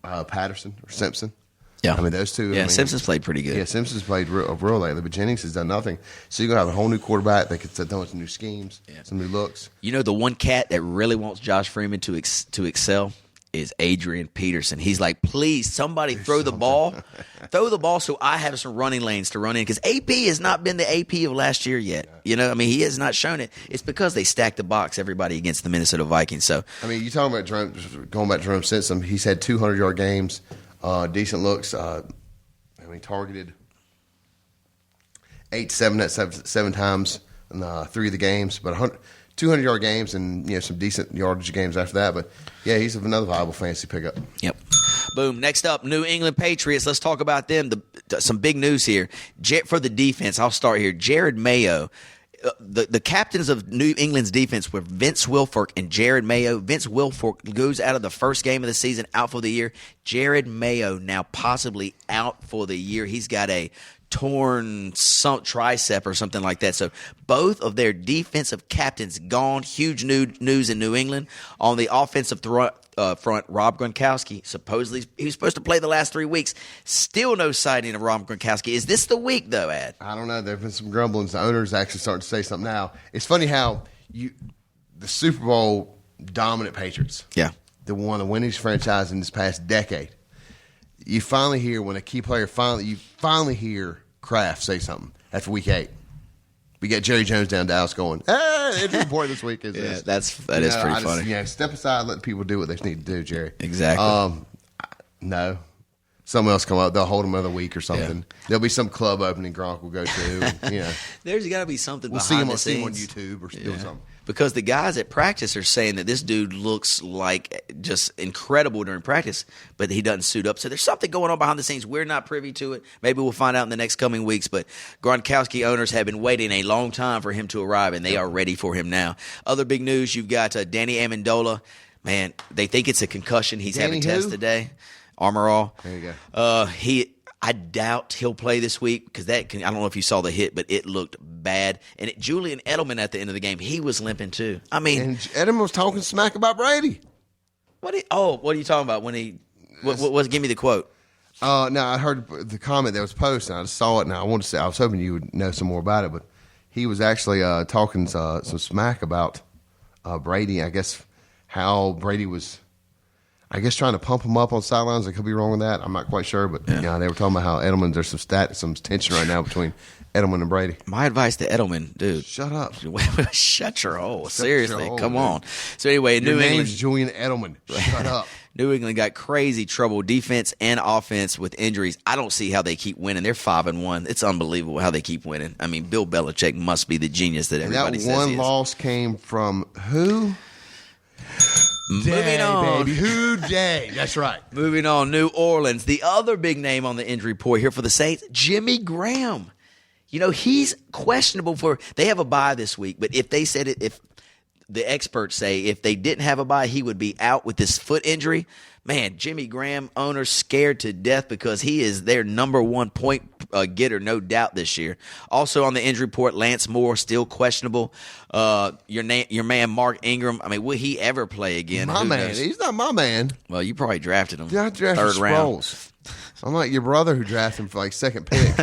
Patterson or Simpson. Yeah, I mean those two. Yeah, Simpson's played pretty good. Yeah, Simpson's played real lately, but Jennings has done nothing. So you're gonna have a whole new quarterback that could throw some new schemes, some new looks. You know, the one cat that really wants Josh Freeman to excel is Adrian Peterson. He's like, please, somebody throw the ball so I have some running lanes to run in. Because AP has not been the AP of last year yet. You know, I mean, he has not shown it. It's because they stacked the box, everybody, against the Minnesota Vikings. So, I mean, you talking about going back to Jerome Simpson, he's had 200-yard games, decent looks. Targeted 7 times in 3 of the games, but 200-yard games and some decent yardage games after that. But yeah, he's another viable fantasy pickup. Yep. Boom. Next up, New England Patriots. Let's talk about them. Some big news here for the defense. I'll start here. Jared Mayo. The captains of New England's defense were Vince Wilfork and Jared Mayo. Vince Wilfork goes out of the first game of the season, out for the year. Jared Mayo now possibly out for the year. He's got a torn tricep or something like that. So both of their defensive captains gone. Huge news in New England. On the offensive front, Rob Gronkowski, supposedly he was supposed to play the last 3 weeks. Still no sighting of Rob Gronkowski. Is this the week, though, Ad? I don't know. There have been some grumblings. The owner's actually starting to say something now. It's funny how the Super Bowl dominant Patriots, the one of the winningest franchise in this past decade, you finally hear when a key player you finally hear Kraft say something after week 8. We got Jerry Jones down Dallas going, it's important this week. Is this? That is pretty funny. Step aside, let people do what they need to do, Jerry. Exactly. No. Someone else come up. They'll hold them another week or something. Yeah. There'll be some club opening Gronk will go to. There's got to be something we'll behind the see him on scenes. YouTube or doing something. Because the guys at practice are saying that this dude looks like just incredible during practice, but he doesn't suit up. So there's something going on behind the scenes. We're not privy to it. Maybe we'll find out in the next coming weeks. But Gronkowski owners have been waiting a long time for him to arrive, and they are ready for him now. Other big news, you've got Danny Amendola. Man, they think it's a concussion. He's having tests today. Armor all. There you go. I doubt he'll play this week because I don't know if you saw the hit, but it looked bad. And Julian Edelman at the end of the game, he was limping too. I mean, and Edelman was talking smack about Brady. What are you talking about when he? Give me the quote. No, I heard the comment that was posted. I just saw it, and I wanted to say I was hoping you would know some more about it, but he was actually talking some smack about Brady. I guess how Brady was. I guess trying to pump him up on sidelines. I could be wrong with that. I'm not quite sure, but they were talking about how Edelman. There's some tension right now between Edelman and Brady. My advice to Edelman, dude, shut up. Shut your hole. Seriously, come on. So anyway, Your name's Julian Edelman. Shut up. New England got crazy trouble, defense and offense, with injuries. I don't see how they keep winning. They're 5-1. It's unbelievable how they keep winning. I mean, Bill Belichick must be the genius that everybody says he is. That one loss came from who? Moving on. baby. Who day? That's right. Moving on, New Orleans. The other big name on the injury report here for the Saints, Jimmy Graham. You know, he's questionable they have a bye this week, but if the experts say if they didn't have a bye, he would be out with this foot injury. Man, Jimmy Graham, owners scared to death because he is their number one point getter, no doubt, this year. Also on the injury report, Lance Moore, still questionable. Your man, Mark Ingram, I mean, will he ever play again? My man. He's not my man. Well, you probably drafted him. Yeah, I drafted third round. Sproles. I'm like your brother who drafted him for like second pick.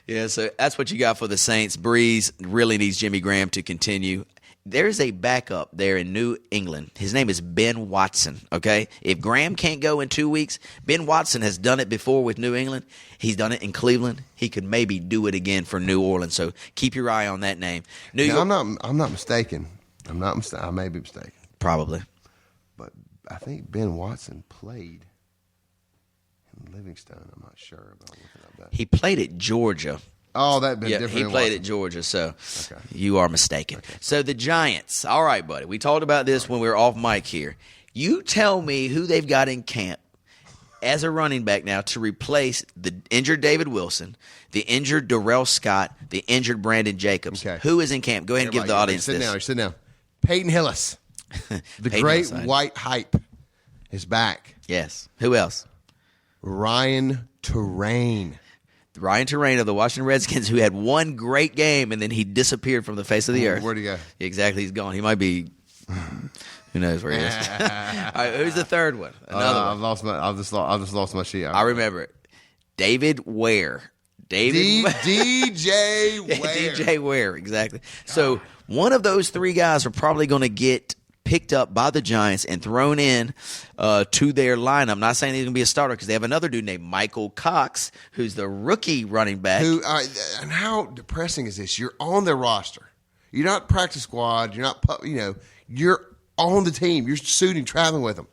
Yeah, so that's what you got for the Saints. Breeze really needs Jimmy Graham to continue. There's a backup there in New England. His name is Ben Watson, okay? If Graham can't go in 2 weeks, Ben Watson has done it before with New England. He's done it in Cleveland. He could maybe do it again for New Orleans. So keep your eye on that name. I'm not mistaken. I may be mistaken. Probably. But I think Ben Watson played in Livingstone. I'm not sure about looking up that. He played at Georgia. Oh, that'd been different. He played at Georgia, so you are mistaken. Okay. So the Giants. All right, buddy. We talked about this when we were off mic here. You tell me who they've got in camp as a running back now to replace the injured David Wilson, the injured Darrell Scott, the injured Brandon Jacobs. Okay. Who is in camp? Go ahead and give the audience this. Sit down. Peyton Hillis. The great white hype is back. Yes. Who else? Ryan Terrain. Ryan Terrain of the Washington Redskins, who had one great game, and then he disappeared from the face of the earth. Where'd he go? Exactly, he's gone. He might be – who knows where he is. All right, who's the third one? Another one. I've just lost my sheet. I remember it. David Ware. DJ Ware. DJ Ware, exactly. So one of those three guys are probably going to get picked up by the Giants and thrown in to their lineup. I'm not saying he's going to be a starter because they have another dude named Michael Cox, who's the rookie running back. And how depressing is this? You're on their roster. You're not practice squad. You're not, you're on the team. You're shooting, traveling with them.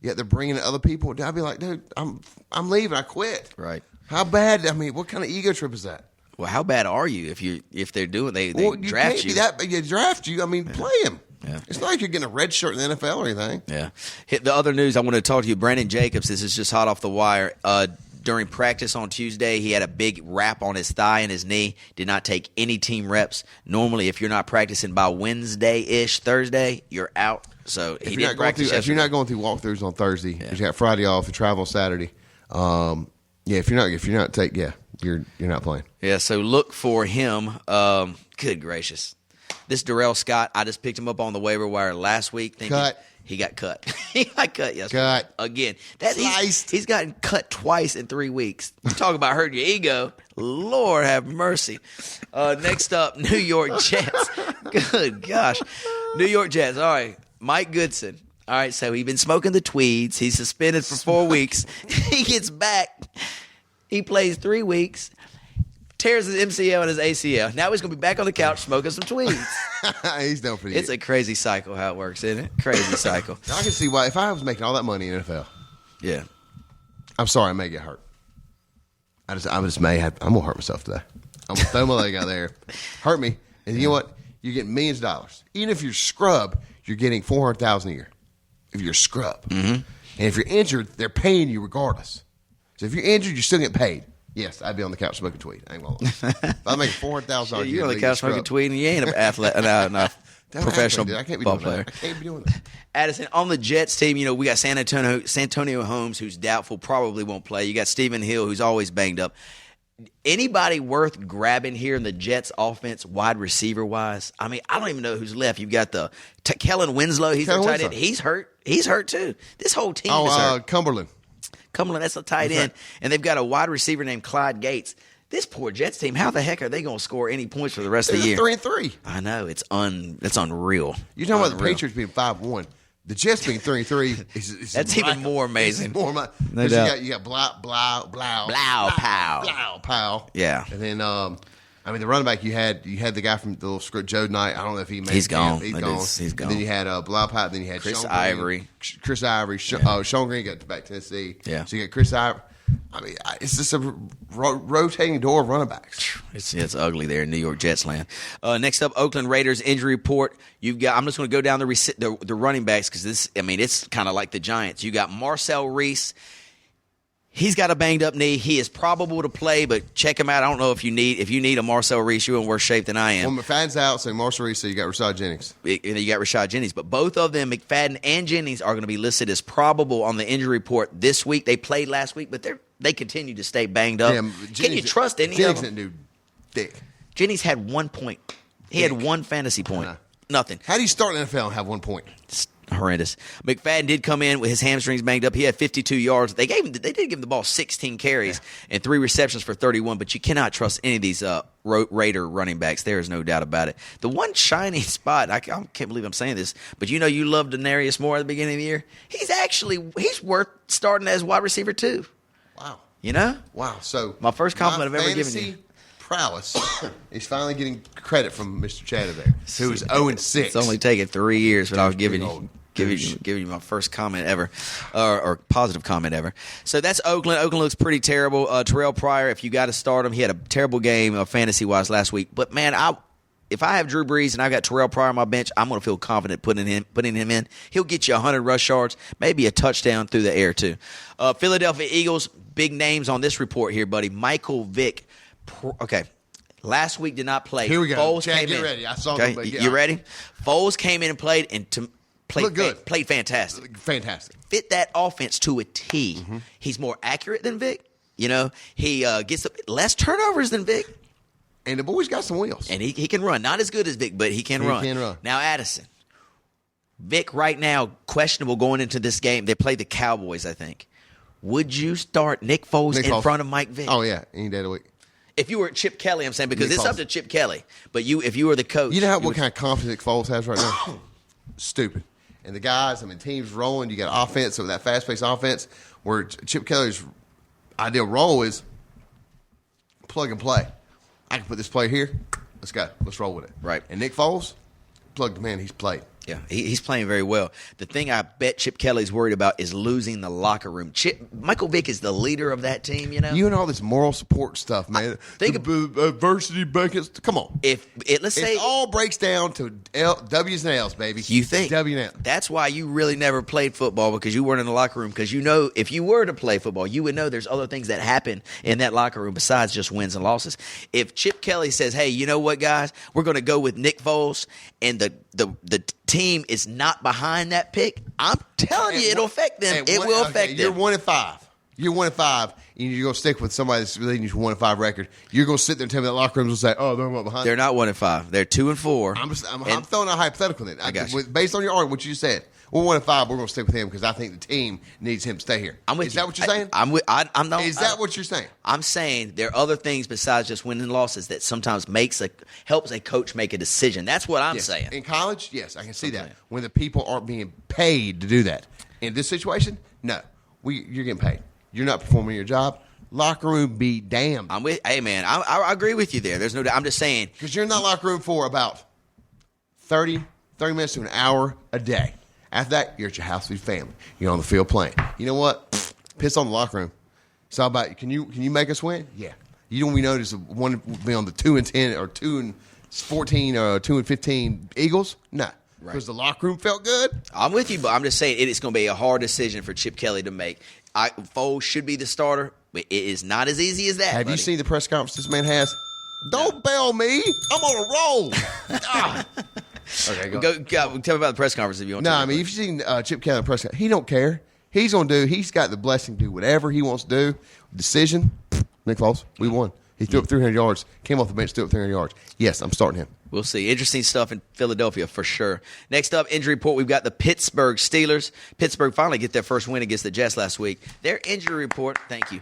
Yet they're bringing in other people. I'd be like, dude, I'm leaving. I quit. Right. How bad? I mean, what kind of ego trip is that? Well, how bad are you if they're doing they draft you? They draft you. I mean, play him. Yeah. It's not like you're getting a red shirt in the NFL or anything. Yeah. The other news I want to talk to you, Brandon Jacobs, this is just hot off the wire. During practice on Tuesday, he had a big wrap on his thigh and his knee, did not take any team reps. Normally, if you're not practicing by Wednesday-ish, Thursday, you're out. So he didn't practice if you're not going through walkthroughs on Thursday, because you got Friday off, you travel on Saturday. If you're not you're not playing. Yeah, so look for him. Good gracious. This Darrell Scott, I just picked him up on the waiver wire last week. He got cut. He got cut yesterday. Cut. Again. Sliced. He's gotten cut twice in 3 weeks. You talk about hurting your ego. Lord have mercy. Next up, New York Jets. Good gosh. New York Jets. All right. Mike Goodson. All right, so he's been smoking the tweeds. He's suspended for 4 weeks. He gets back. He plays 3 weeks. Tears his MCL and his ACL. Now he's going to be back on the couch smoking some tweeds. He's done for you. It's a crazy cycle how it works, isn't it? Crazy cycle. I can see why. If I was making all that money in NFL, yeah. I'm sorry, I may get hurt. I'm going to hurt myself today. I'm going to throw my leg out there, hurt me, and you know what? You're getting millions of dollars. Even if you're scrub, you're getting $400,000 a year. If you're a scrub, and if you're injured, they're paying you regardless. So if you're injured, you're still getting paid. Yes, I'd be on the couch smoking tweed. I ain't gonna lie. If I make $400,000 a year, you're on the couch smoking tweed, and you ain't an athlete, professional ball player. I can't be doing that. Addison, on the Jets team, we got Santonio Holmes, who's doubtful, probably won't play. You got Stephen Hill, who's always banged up. Anybody worth grabbing here in the Jets offense, wide receiver wise? I mean, I don't even know who's left. You've got the Kellen Winslow. He's their tight end. He's hurt. He's hurt too. This whole team is hurt. Cumberland, that's a tight end. And they've got a wide receiver named Clyde Gates. This poor Jets team, how the heck are they going to score any points for the rest of the year? 3-3. I know. It's unreal. You're talking about the Patriots being 5-1. The Jets being 3-3 is that's even more amazing. More no doubt. You got Blau Powell. Yeah. And then the running back you had the guy from the little script, Joe Knight. I don't know if he made He's gone. He's gone. And then you had Blau Powell. Then you had Chris Sean Ivory. Chris Ivory. Sean Green got back to Tennessee. Yeah. So you got Chris Ivory. I mean, it's just a rotating door of running backs. It's ugly there in New York Jets land. Next up, Oakland Raiders injury report. You've got. I'm just going to go down the running backs because it's kind of like the Giants. You got Marcel Reese. He's got a banged up knee. He is probable to play, but check him out. I don't know if you need a Marcel Reese. You're in worse shape than I am. Well, McFadden's out, so Marcel Reese. So you got Rashad Jennings. You got Rashad Jennings, but both of them, McFadden and Jennings, are going to be listed as probable on the injury report this week. They played last week, but they continue to stay banged up. Can you trust any Jennings of them? didn't do dick. Jennings had 1 point. He had one fantasy point. Nothing. How do you start in the NFL and have 1 point? It's horrendous. McFadden did come in with his hamstrings banged up. He had 52 yards. They did give him the ball 16 carries and 3 receptions for 31, but you cannot trust any of these Raider running backs. There is no doubt about it. The one shining spot, I can't believe I'm saying this, but you loved Denarius Moore at the beginning of the year. He's worth starting as wide receiver too. Wow. Wow. So my first compliment I've ever given you. Prowess is finally getting credit from Mr. Chatter there, who is 0-6. It's only taken 3 years, but I was giving you my first comment ever, or positive comment ever. So that's Oakland. Oakland looks pretty terrible. Terrell Pryor, if you got to start him, he had a terrible game fantasy-wise last week. But, man, if I have Drew Brees and I've got Terrell Pryor on my bench, I'm going to feel confident putting him in. He'll get you 100 rush yards, maybe a touchdown through the air too. Philadelphia Eagles, big names on this report here, buddy. Michael Vick. Okay, last week did not play. Here we go. Foles Chad, came get in. ready. I saw okay? him. You ready? Foles came in and played good. Played fantastic. Fantastic. Fit that offense to a T. Mm-hmm. He's more accurate than Vic. He gets less turnovers than Vic. And the boy's got some wheels. And he can run. Not as good as Vic, but he can run. Now, Addison. Vic right now, questionable going into this game. They play the Cowboys, I think. Would you start Nick Foles in front of Mike Vick? Oh, yeah. Any day of the week. If you were Chip Kelly, I'm saying, because it's up to Chip Kelly. But if you were the coach. You know what kind of confidence Nick Foles has right now? Stupid. And the guys, teams rolling. You got offense, so that fast-paced offense where Chip Kelly's ideal role is plug and play. I can put this play here. Let's go. Let's roll with it. Right. And Nick Foles, plug the man. He's played. Yeah, he's playing very well. The thing I bet Chip Kelly's worried about is losing the locker room. Michael Vick is the leader of that team, You and all this moral support stuff, man. Adversity buckets. Come on. Let's say it all breaks down to W's and L's, baby. You think? W and L. That's why you really never played football, because you weren't in the locker room. Because if you were to play football, you would know there's other things that happen in that locker room besides just wins and losses. If Chip Kelly says, "Hey, you know what, guys? We're going to go with Nick Foles," and the team is not behind that pick, I'm telling you, it'll affect them. It will affect them. You're 1-5. You're 1-5, and you're going to stick with somebody that's leading you to 1-5 record. You're going to sit there and tell me that locker room will say, "Oh, they're not behind." They're not 1-5. They're 2-4. I'm throwing a hypothetical in it. I got you. Based on your argument, what you said. We're 1-5. We're going to stick with him because I think the team needs him to stay here. I'm with Is you. that what you're saying? Is that what you're saying? I'm saying there are other things besides just winning and losses that sometimes helps a coach make a decision. That's what I'm saying. In college, yes, I can see that. When the people aren't being paid to do that. In this situation, no. You're getting paid. You're not performing your job. Locker room be damned. Hey, man, I agree with you there. There's no doubt. I'm just saying. Because you're in that locker room for about 30 minutes to an hour a day. After that, you're at your house with your family. You're on the field playing. You know what? Piss on the locker room. It's all about, can you make us win? Yeah. You don't notice one be on the 2-10 or 2-14 or 2-15 Eagles? No. Because the locker room felt good? I'm with you, but I'm just saying it's going to be a hard decision for Chip Kelly to make. Foles should be the starter, but it is not as easy as that. Have you seen the press conference this man has? Don't bail me. I'm on a roll. Okay, go. Tell me about the press conference if you want to. No, if you've seen Chip Kelly press conference, he don't care. He's got the blessing to do whatever he wants to do. Decision, Nick Foles, we won. He threw up 300 yards, came off the bench, threw up 300 yards. Yes, I'm starting him. We'll see. Interesting stuff in Philadelphia for sure. Next up, injury report, we've got the Pittsburgh Steelers. Pittsburgh finally get their first win against the Jets last week. Their injury report, thank you.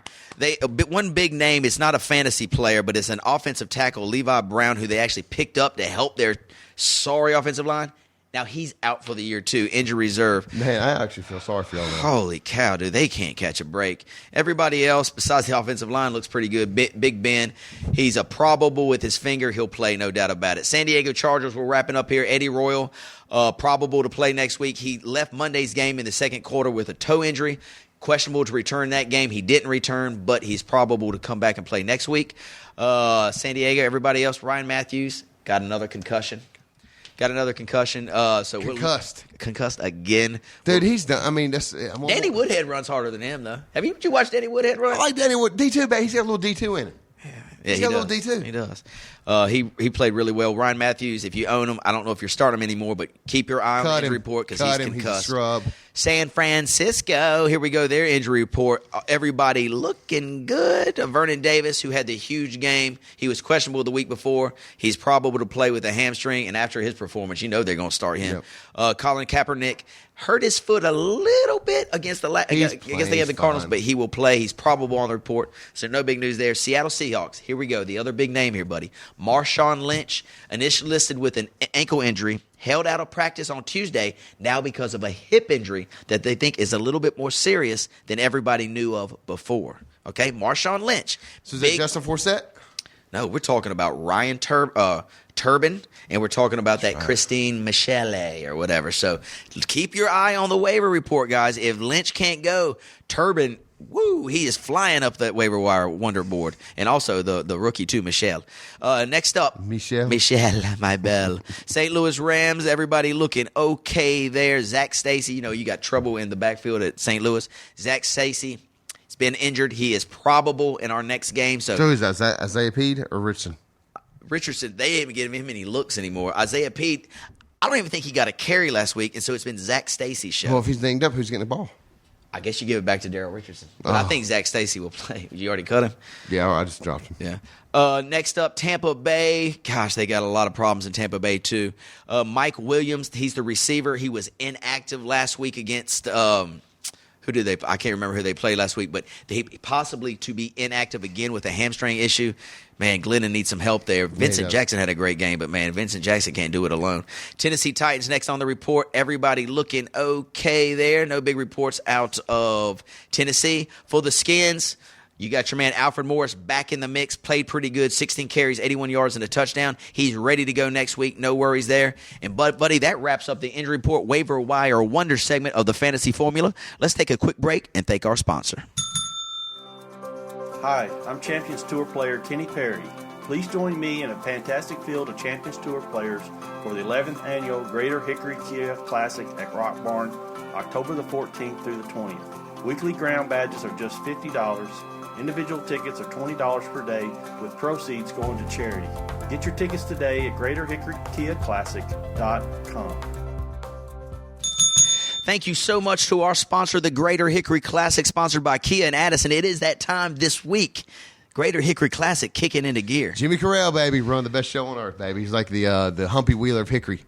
One big name, it's not a fantasy player, but it's an offensive tackle, Levi Brown, who they actually picked up to help their sorry offensive line. Now he's out for the year too, injury reserve. Man, I actually feel sorry for y'all now. Holy cow, dude, they can't catch a break. Everybody else besides the offensive line looks pretty good. Big Ben, he's a probable with his finger. He'll play, no doubt about it. San Diego Chargers, we're wrapping up here. Eddie Royal, probable to play next week. He left Monday's game in the second quarter with a toe injury. questionable to return that game. He didn't return, but he's probable to come back and play next week. San Diego, everybody else, Ryan Matthews got another concussion. So concussed again. Dude, he's done. I mean, Danny Woodhead runs harder than him, though. Have you watched Danny Woodhead run? I like Danny Wood. D2, but he's got a little D2 in it. Yeah, He's got a little D2. He does. He played really well. Ryan Matthews, if you own him, I don't know if you're starting him anymore, but keep your eye on the injury report because he's concussed. He's a scrub. San Francisco, here we go, their injury report. Everybody looking good. Vernon Davis, who had the huge game, he was questionable the week before. He's probable to play with a hamstring, and after his performance, you know they're going to start him. Yep. Colin Kaepernick hurt his foot a little bit against the Cardinals, but he will play. He's probable on the report, so no big news there. Seattle Seahawks, here we go, the other big name here, buddy. Marshawn Lynch, initially listed with an ankle injury, held out of practice on Tuesday, now because of a hip injury that they think is a little bit more serious than everybody knew of before. Okay, Marshawn Lynch. So is that Justin Forsett? No, we're talking about Ryan Turbin, and we're talking about that Christine Michele or whatever. So keep your eye on the waiver report, guys. If Lynch can't go, Turbin, he is flying up that waiver wire wonder board. And also the rookie, too, Michelle. Next up, Michelle, my belle. St. Louis Rams, everybody looking okay there. Zach Stacy, you got trouble in the backfield at St. Louis. Zach Stacy, he's been injured. He is probable in our next game. So who is that? Is that Isaiah Pede or Richardson? Richardson, they ain't even giving him any looks anymore. Isaiah Pede, I don't even think he got a carry last week, and so it's been Zach Stacy's show. Well, if he's dinged up, who's getting the ball? I guess you give it back to Darrell Richardson. But I think Zach Stacy will play. You already cut him? Yeah, I just dropped him. Yeah. Next up, Tampa Bay. Gosh, they got a lot of problems in Tampa Bay, too. Mike Williams, he's the receiver. He was inactive last week against who did they? I can't remember who they played last week, but they possibly to be inactive again with a hamstring issue. Man, Glennon needs some help there. Vincent Jackson had a great game, but, man, Vincent Jackson can't do it alone. Tennessee Titans next on the report. Everybody looking okay there. No big reports out of Tennessee. For the Skins, you got your man Alfred Morris back in the mix. Played pretty good. 16 carries, 81 yards, and a touchdown. He's ready to go next week. No worries there. And, buddy, that wraps up the injury report waiver wire wonder segment of the Fantasy Formula. Let's take a quick break and thank our sponsor. Hi, I'm Champions Tour player Kenny Perry. Please join me in a fantastic field of Champions Tour players for the 11th annual Greater Hickory Kia Classic at Rock Barn, October the 14th through the 20th. Weekly ground badges are just $50. Individual tickets are $20 per day, with proceeds going to charity. Get your tickets today at GreaterHickoryKiaClassic.com. Thank you so much to our sponsor, the Greater Hickory Classic, sponsored by Kia and Addison. It is that time this week. Greater Hickory Classic kicking into gear. Jimmy Corral, baby, run the best show on earth, baby. He's like the Humpy Wheeler of Hickory.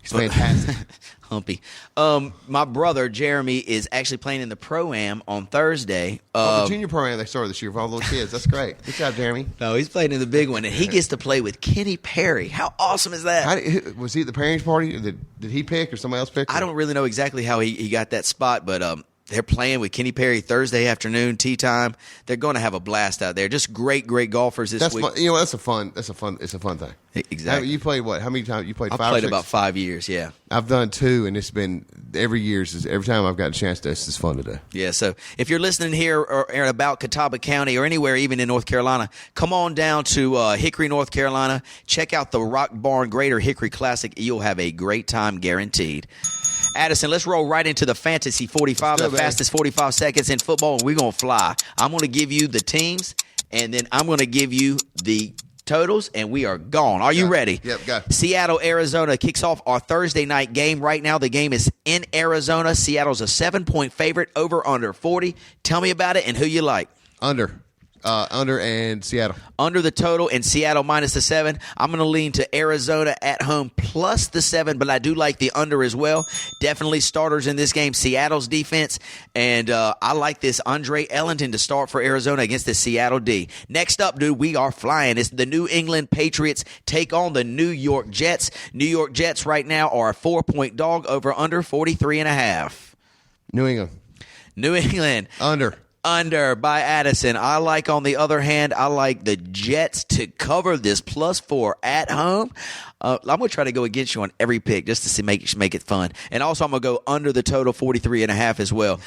He's fantastic. Humpy. My brother, Jeremy, is actually playing in the Pro-Am on Thursday. The junior Pro-Am they started this year for all the little kids. That's great. Good job, Jeremy. No, he's playing in the big one, and he gets to play with Kenny Perry. How awesome is that? Was he at the parents' party? Or did he pick or somebody else pick? I don't really know exactly how he got that spot, but they're playing with Kenny Perry Thursday afternoon, tea time. They're going to have a blast out there. Just great golfers this week. Fun. It's a fun thing. Exactly. You played what? How many times? You played 5 I played about 5 years, yeah. I've done 2, and it's been every time I've got a chance to, it's just fun to do. Yeah, so if you're listening here or about Catawba County or anywhere, even in North Carolina, come on down to Hickory, North Carolina. Check out the Rock Barn Greater Hickory Classic. You'll have a great time, guaranteed. Addison, let's roll right into the Fantasy 45, the fastest 45 seconds in football, and we're going to fly. I'm going to give you the teams, and then I'm going to give you the totals, and we are gone. Are you ready? Yep, go. Seattle, Arizona kicks off our Thursday night game. Right now, the game is in Arizona. Seattle's a 7-point favorite, over under 40. Tell me about it and who you like. Under and Seattle. Under the total and Seattle minus the 7. I'm going to lean to Arizona at home plus the 7, but I do like the under as well. Definitely starters in this game, Seattle's defense, and I like this Andre Ellington to start for Arizona against the Seattle D. Next up, dude, we are flying. It's the New England Patriots take on the New York Jets. New York Jets right now are a 4-point dog, over under 43.5. New England. New England. Under. Under by Addison. On the other hand, I like the Jets to cover this +4 at home. I'm going to try to go against you on every pick just to make it fun. And also, I'm going to go under the total 43.5 as well.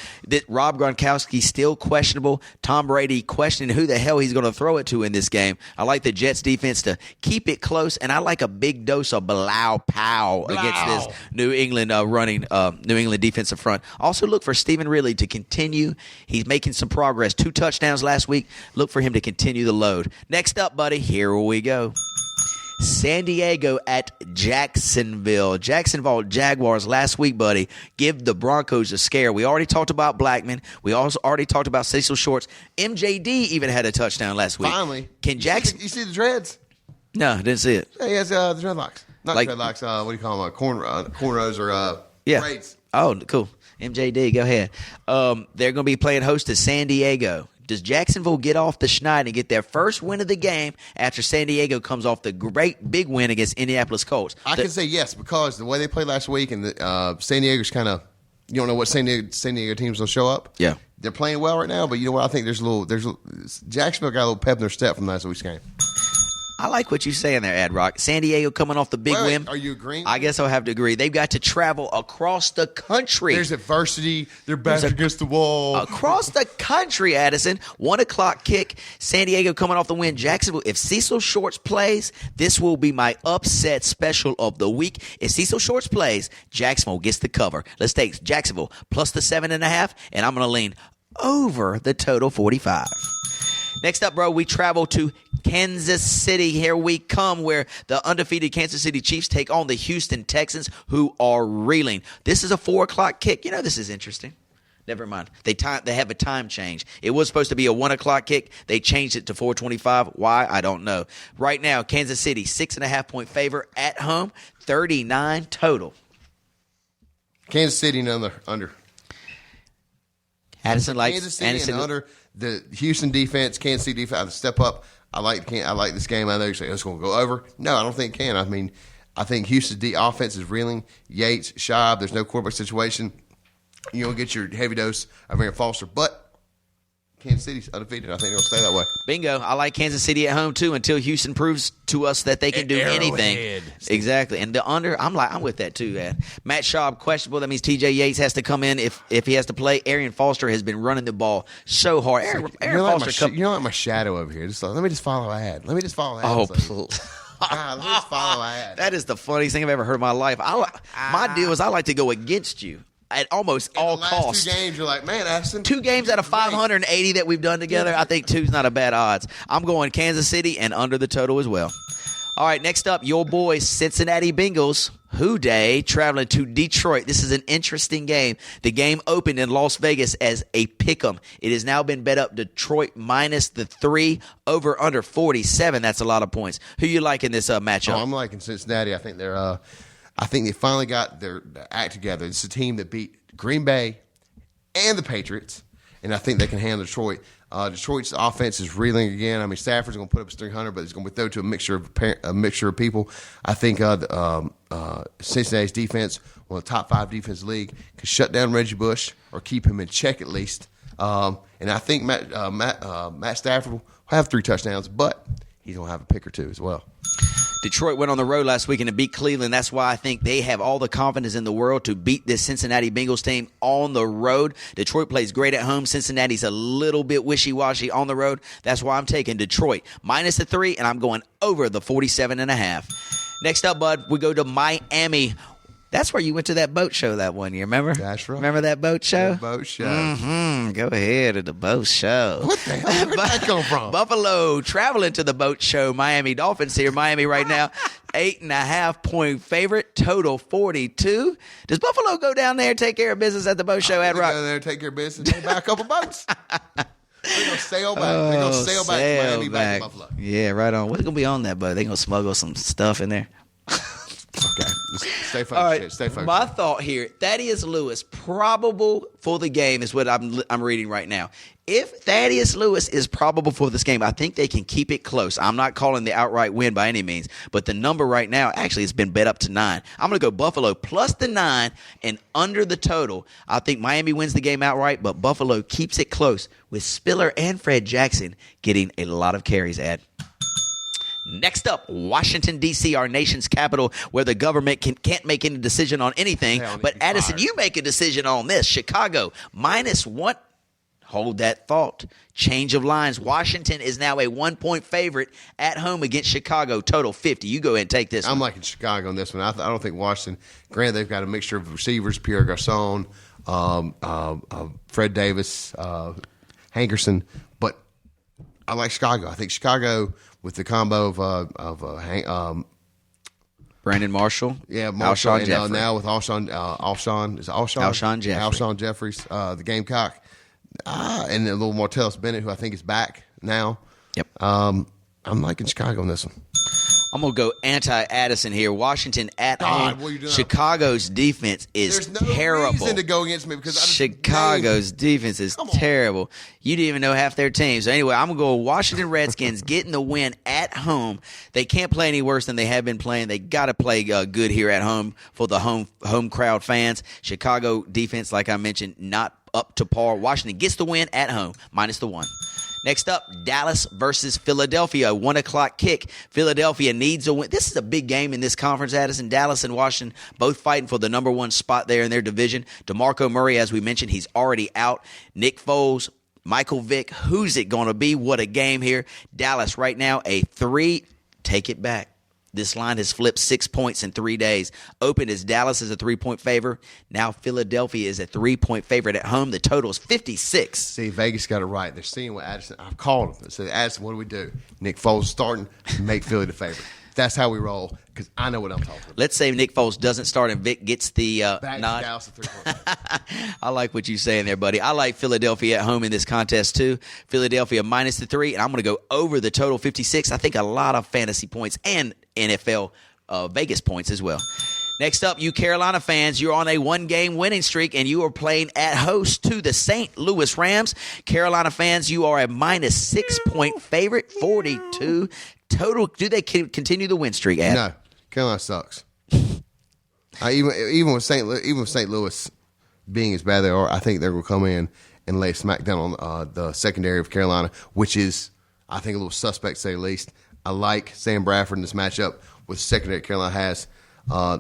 Rob Gronkowski still questionable. Tom Brady questioning who the hell he's going to throw it to in this game. I like the Jets defense to keep it close, and I like a big dose of Bilal Powell against this New England New England defensive front. Also, look for Stephen Ridley to continue. He's making some progress. 2 touchdowns last week. Look for him to continue the load. Next up, buddy, here we go. San Diego at Jacksonville. Jacksonville Jaguars last week, buddy, give the Broncos a scare. We already talked about Blackman. We also already talked about Cecil Shorts. MJD even had a touchdown last week. Finally. Can Jackson? You see the dreads? No, I didn't see it. Yeah, he has the dreadlocks. Not dreadlocks. What do you call them? Cornrows or braids. Oh, cool. MJD, go ahead. They're going to be playing host to San Diego. Does Jacksonville get off the schneid and get their first win of the game after San Diego comes off the great big win against Indianapolis Colts? I can say yes because the way they played last week and San Diego's kind of – you don't know what San Diego teams will show up. Yeah. They're playing well right now, but you know what? I think there's Jacksonville got a little pep in their step from last week's game. I like what you're saying there, Ad Rock. San Diego coming off the big win. Are you agreeing? I guess I'll have to agree. They've got to travel across the country. There's adversity. They're back against the wall. Across the country, Addison. 1 o'clock kick. San Diego coming off the win. Jacksonville. If Cecil Shorts plays, this will be my upset special of the week. If Cecil Shorts plays, Jacksonville gets the cover. Let's take Jacksonville plus the 7.5, and I'm going to lean over the total 45. Next up, bro, we travel to Kansas City. Here we come, where the undefeated Kansas City Chiefs take on the Houston Texans, who are reeling. This is a 4 o'clock kick. You know, this is interesting. Never mind. They have a time change. It was supposed to be a 1 o'clock kick. They changed it to 4:25. Why? I don't know. Right now, Kansas City, 6.5-point favor at home, 39 total. Kansas City and under. Addison likes Kansas City and under. The Houston defense, Kansas City defense, step up. I like this game. I know you say it's going to go over. No, I don't think it can. I mean, I think Houston's offense is reeling. Yates, Schaub, there's no quarterback situation. You don't get your heavy dose of Aaron Foster, but Kansas City's undefeated. I think they'll stay that way. Bingo. I like Kansas City at home, too, until Houston proves to us that they can do anything. Exactly. And the under, I'm with that, too, man. Matt Schaub, questionable. That means TJ Yates has to come in if he has to play. Arian Foster has been running the ball so hard. Aaron Foster. You know what? My shadow over here. Let me just follow ad. Oh, please. Let me just follow ad. That is the funniest thing I've ever heard in my life. My deal is I like to go against you at almost all costs. 2 games, you're like, man, Addison. 2 games out of 580 that we've done together, I think 2's not a bad odds. I'm going Kansas City and under the total as well. All right, next up, your boys, Cincinnati Bengals, Day traveling to Detroit. This is an interesting game. The game opened in Las Vegas as a pick'em. It has now been bet up Detroit minus the 3, over under 47. That's a lot of points. Who you like in this matchup? I'm liking Cincinnati. I think they finally got their act together. It's a team that beat Green Bay and the Patriots, and I think they can handle Detroit. Detroit's offense is reeling again. I mean, Stafford's going to put up his 300, but it's going to be thrown to a mixture of people. I think Cincinnati's defense, one of the top 5 defense league, can shut down Reggie Bush or keep him in check at least. And I think Matt Stafford will have 3 touchdowns, but he's going to have a pick or 2 as well. Detroit went on the road last weekend to beat Cleveland. That's why I think they have all the confidence in the world to beat this Cincinnati Bengals team on the road. Detroit plays great at home. Cincinnati's a little bit wishy-washy on the road. That's why I'm taking Detroit minus the 3, and I'm going over the 47.5. Next up, bud, we go to Miami. That's where you went to that boat show that one year, remember? That's right. Remember that boat show? The boat show. Mm-hmm. Go ahead to the boat show. What the hell? Where'd that come from? Buffalo traveling to the boat show. Miami Dolphins here. Miami right now, 8.5-point favorite. Total 42. Does Buffalo go down there and take care of business at the boat show, Ad Rock? Go there, take care of business, and buy a couple boats. They're going to sail back. They're going to sail back to Miami, back to Buffalo. Yeah, right on. What's going to be on that boat? They're going to smuggle some stuff in there. Okay. Stay focused. All right. Stay focused. My thought here: Thaddeus Lewis probable for the game is what I'm reading right now. If Thaddeus Lewis is probable for this game, I think they can keep it close. I'm not calling the outright win by any means, but the number right now actually has been bet up to 9. I'm going to go Buffalo plus the 9 and under the total. I think Miami wins the game outright, but Buffalo keeps it close with Spiller and Fred Jackson getting a lot of carries. Next up, Washington, D.C., our nation's capital, where the government can't make any decision on anything. But Addison, you make a decision on this. Chicago, -1. Hold that thought. Change of lines. Washington is now a 1-point favorite at home against Chicago. Total 50. You go ahead and take this I'm one. liking Chicago on this one. I don't think Washington. Granted, they've got a mixture of receivers: Pierre Garcon, Fred Davis, Hankerson. But I like Chicago. I think Chicago with the combo of Brandon Marshall. Yeah, Marshall, Alshon Jeffrey. now with Alshon. Is it Alshon? Alshon Jeffrey. Alshon Jeffries, the Gamecock. And a little Martellus Bennett, who I think is back now. Yep. I'm liking Chicago on this one. I'm going to go anti-Addison here. Washington at God, home. what are you doing? Chicago's defense is There's no terrible. reason to go against me because I just Chicago's defense is terrible. You didn't even know half their team. So anyway, I'm going to go Washington Redskins getting the win at home. They can't play any worse than they have been playing. They got to play good here at home for the home crowd fans. Chicago defense, like I mentioned, not up to par. Washington gets the win at home, -1. Next up, Dallas versus Philadelphia, 1 o'clock kick. Philadelphia needs a win. This is a big game in this conference, Addison. Dallas and Washington both fighting for the number 1 spot there in their division. DeMarco Murray, as we mentioned, he's already out. Nick Foles, Michael Vick, who's it going to be? What a game here. Dallas right now a 3. Take it back. This line has flipped 6 points in 3 days. Opened as Dallas is a 3-point favorite. Now Philadelphia is a 3-point favorite at home. The total is 56. See, Vegas got it right. They're seeing what Addison. I've called them. I said, Addison, what do we do? Nick Foles starting, make Philly the favorite. That's how we roll because I know what I'm talking about. Let's say Nick Foles doesn't start and Vic gets the Back nod. to Dallas a 3-point. I like what you're saying there, buddy. I like Philadelphia at home in this contest, too. Philadelphia -3, and I'm going to go over the total 56. I think a lot of fantasy points and NFL Vegas points as well. Next up, you Carolina fans, you're on a 1-game winning streak, and you are playing at host to the St. Louis Rams. Carolina fans, you are a -6-point favorite, 42 total. Do they continue the win streak, Ad? No, Carolina sucks. Even with St. Louis being as bad they are, I think they're going to come in and lay smackdown on the secondary of Carolina, which is, I think, a little suspect to say the least. I like Sam Bradford in this matchup with the secondary Carolina has.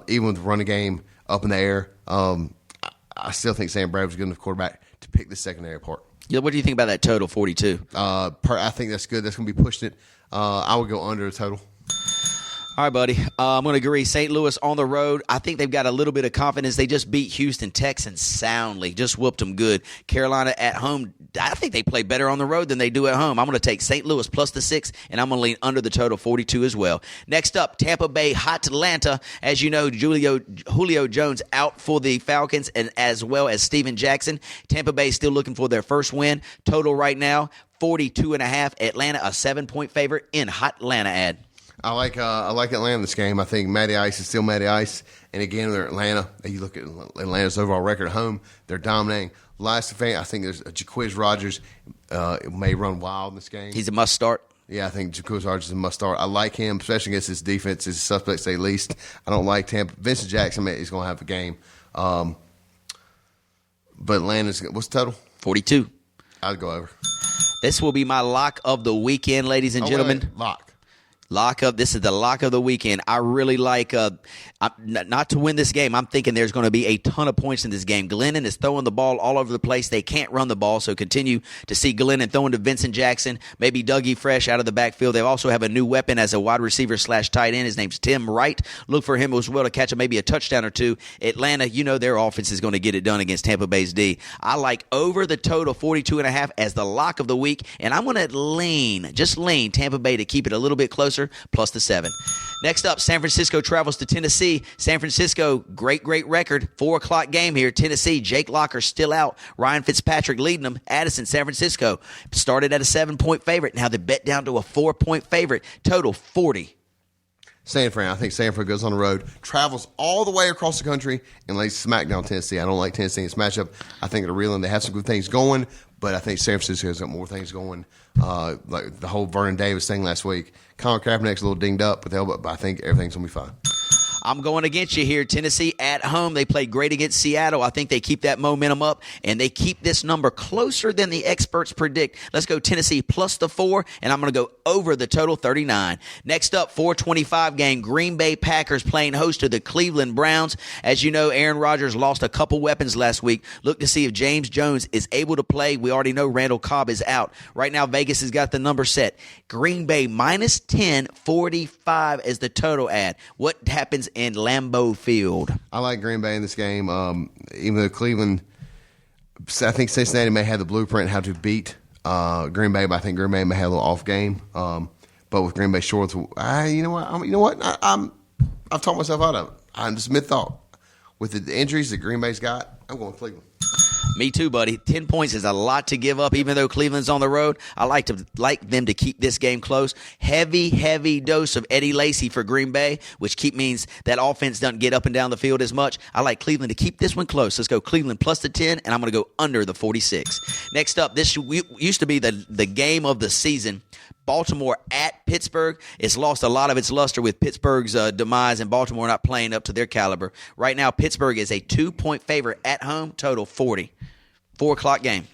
Even with the running game up in the air, I still think Sam Bradford's a good enough quarterback to pick the secondary apart. Yeah, what do you think about that total, 42? I think that's good. That's going to be pushing it. I would go under the total. All right, buddy. I'm going to agree. St. Louis on the road. I think they've got a little bit of confidence. They just beat Houston Texans soundly. Just whooped them good. Carolina at home, I think they play better on the road than they do at home. I'm going to take St. Louis plus the 6, and I'm going to lean under the total 42 as well. Next up, Tampa Bay, hot Atlanta. As you know, Julio Jones out for the Falcons, and as well as Steven Jackson. Tampa Bay still looking for their first win. Total right now, 42.5. Atlanta, a 7-point favorite in hot Atlanta, Ad. I like Atlanta in this game. I think Matty Ice is still Matty Ice. And again, they're Atlanta. You look at Atlanta's overall record at home, they're dominating. Last thing, I think there's Jaquiz Rogers may run wild in this game. He's a must start. Yeah, I think Jaquiz Rogers is a must start. I like him, especially against his defense. His suspect, say least. I don't like Tampa. Vincent Jackson is going to have a game. But Atlanta's, what's the total? 42. I'd go over. This will be my lock of the weekend, ladies and gentlemen. Wait. Lock up. This is the lock of the weekend. I really like not to win this game. I'm thinking there's going to be a ton of points in this game. Glennon is throwing the ball all over the place. They can't run the ball, so continue to see Glennon throwing to Vincent Jackson, maybe Dougie Fresh out of the backfield. They also have a new weapon as a wide receiver / tight end. His name's Tim Wright. Look for him as well to catch maybe a touchdown or two. Atlanta, you know their offense is going to get it done against Tampa Bay's D. I like over the total 42.5 as the lock of the week, and I'm going to lean Tampa Bay to keep it a little bit closer. Plus the 7. Next up, San Francisco travels to Tennessee. San Francisco, great record. 4 o'clock game here. Tennessee, Jake Locker still out. Ryan Fitzpatrick leading them. Addison, San Francisco started at a 7-point favorite. Now they bet down to a 4-point favorite. Total 40. San Fran. I think San Fran goes on the road, travels all the way across the country, and lays smack down Tennessee. I don't like Tennessee in this matchup. I think they're reeling. They have some good things going, but I think San Francisco's got more things going. Like the whole Vernon Davis thing last week. Colin Kaepernick's a little dinged up with the elbow, but I think everything's going to be fine. I'm going against you here. Tennessee at home. They played great against Seattle. I think they keep that momentum up, and they keep this number closer than the experts predict. Let's go Tennessee plus the 4, and I'm going to go over the total 39. Next up, 425 game. Green Bay Packers playing host to the Cleveland Browns. As you know, Aaron Rodgers lost a couple weapons last week. Look to see if James Jones is able to play. We already know Randall Cobb is out. Right now, Vegas has got the number set. Green Bay minus 10, 45 as the total ad. What happens in Lambeau Field? I like Green Bay in this game. Even though Cleveland, I think Cincinnati may have the blueprint how to beat Green Bay, but I think Green Bay may have a little off game. But with Green Bay shorts, you know what? I've talked myself out of it. I'm just mid-thought. With the injuries that Green Bay's got, I'm going Cleveland. Me too, buddy. 10 points is a lot to give up, even though Cleveland's on the road. I like them to keep this game close. Heavy dose of Eddie Lacy for Green Bay, which means that offense doesn't get up and down the field as much. I like Cleveland to keep this one close. Let's go Cleveland plus the 10, and I'm going to go under the 46. Next up, this used to be the game of the season. Baltimore at Pittsburgh. It's lost a lot of its luster with Pittsburgh's demise and Baltimore not playing up to their caliber. Right now, Pittsburgh is a 2-point favorite at home, total 40. 4 o'clock game.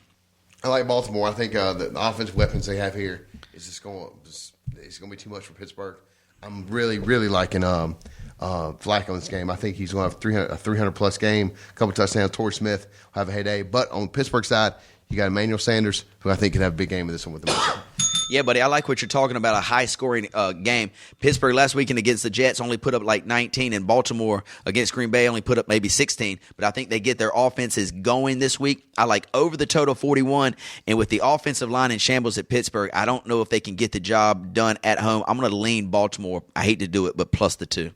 I like Baltimore. I think the offensive weapons they have here is just going to be too much for Pittsburgh. I'm really liking Flacco in this game. I think he's going to have a 300-plus game, a couple touchdowns. Torrey Smith will have a heyday. But on the Pittsburgh side, you got Emmanuel Sanders, who I think can have a big game in this one with the matchup. Yeah, buddy, I like what you're talking about, a high-scoring game. Pittsburgh last weekend against the Jets only put up like 19, and Baltimore against Green Bay only put up maybe 16. But I think they get their offenses going this week. I like over the total 41, and with the offensive line in shambles at Pittsburgh, I don't know if they can get the job done at home. I'm going to lean Baltimore. I hate to do it, but plus the 2.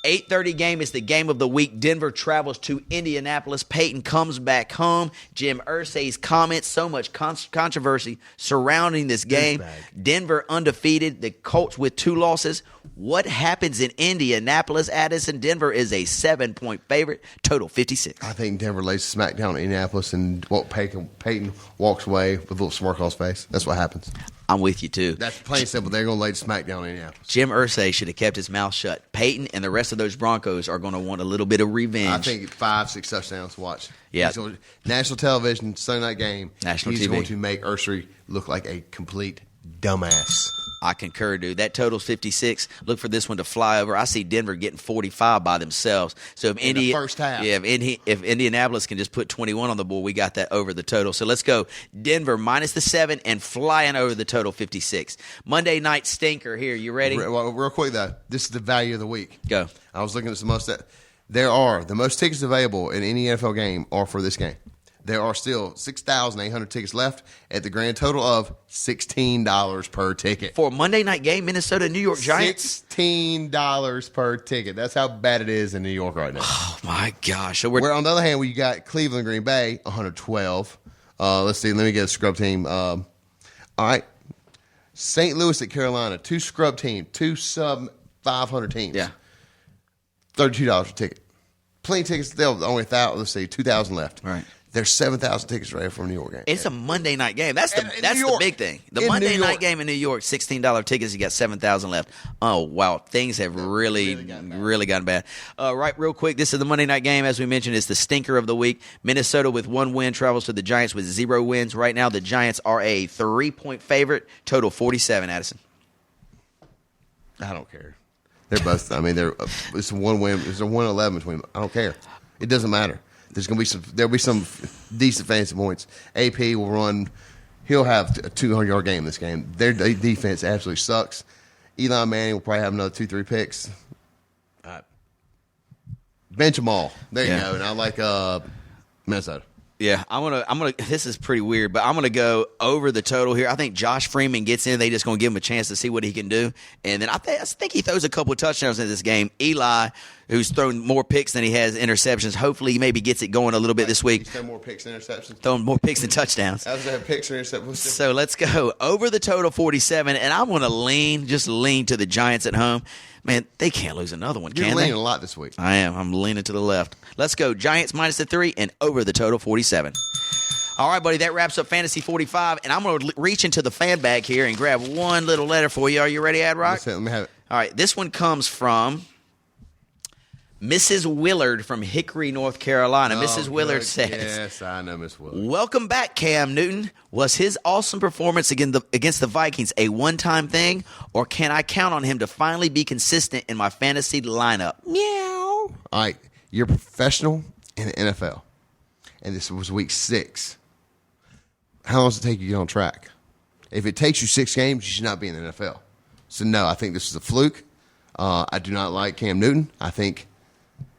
8:30 game is the game of the week. Denver travels to Indianapolis. Peyton comes back home. Jim Irsay's comments, so much controversy surrounding this game. Denver undefeated. The Colts with 2 losses. What happens in Indianapolis? Addison, Denver is a 7-point favorite. Total 56. I think Denver lays smack down in Indianapolis, and Peyton walks away with a little smirk on his face. That's what happens. I'm with you, too. That's plain and simple. They're going to lay smack down in Indianapolis. Jim Irsay should have kept his mouth shut. Peyton and the rest of those Broncos are going to want a little bit of revenge. I think 5-6 touchdowns to watch. Yeah. National television, Sunday night game. National He's TV. going to make Irsay look like a complete dumbass. I concur, dude. That total's 56. Look for this one to fly over. I see Denver getting 45 by themselves. So if the first half. Yeah, if Indianapolis can just put 21 on the board, we got that over the total. So let's go Denver minus the 7 and flying over the total 56. Monday night stinker here. You ready? Real quick, though. This is the value of the week. Go. I was looking at the most tickets available in any NFL game are for this game. There are still 6,800 tickets left at the grand total of $16 per ticket. For a Monday night game, Minnesota, New York Giants? $16 per ticket. That's how bad it is in New York right now. Oh, my gosh. So Where on the other hand, we got Cleveland, Green Bay, 112. Let's see. Let me get a scrub team. All right. St. Louis at Carolina, 2 scrub teams, 2 sub-500 teams. Yeah. $32 a ticket. Plenty of tickets. They'll only 1,000. Let's see, 2,000 left. Right. There's 7,000 tickets ready for a New York game. It's a Monday night game. That's the big thing. The In Monday New night York. game in New York, $16 tickets. You got 7,000 left. Oh wow, things have really gotten bad. Right, real quick. This is the Monday night game. As we mentioned, it's the stinker of the week. Minnesota with 1 win travels to the Giants with 0 wins. Right now, the Giants are a 3-point favorite. Total 47. Addison. I don't care. They're both. I mean, it's a 1 win. It's a 1-11 between them. I don't care. It doesn't matter. There'll be some decent fantasy points. AP will run. He'll have a 200-yard game in this game. Their defense absolutely sucks. Eli Manning will probably have another 2-3 picks. Bench them all. There you go. And I like Minnesota. Yeah, I'm gonna. This is pretty weird, but I'm gonna go over the total here. I think Josh Freeman gets in. They just gonna give him a chance to see what he can do, and then I think he throws a couple of touchdowns in this game. Eli who's thrown more picks than he has interceptions. Hopefully, he maybe gets it going a little bit this week. He's thrown more picks than interceptions. Throwing more picks than touchdowns. How does that have picks and interceptions? So let's go over the total 47, and I want to lean to the Giants at home. Man, they can't lose another one, You're can they? leaning a lot this week. I am. I'm leaning to the left. Let's go. Giants minus the 3 and over the total 47. All right, buddy, that wraps up Fantasy 45, and I'm going to reach into the fan bag here and grab one little letter for you. Are you ready, Ad Rock? Let me have it. All right, this one comes from Mrs. Willard from Hickory, North Carolina. Mrs. Willard says, Yes, I know Miss Willard. welcome back, Cam Newton. Was his awesome performance against the Vikings a one-time thing, or can I count on him to finally be consistent in my fantasy lineup? Meow. All right, you're a professional in the NFL, and this was week 6. How long does it take you to get on track? If it takes you 6 games, you should not be in the NFL. So, no, I think this is a fluke. I do not like Cam Newton. I think,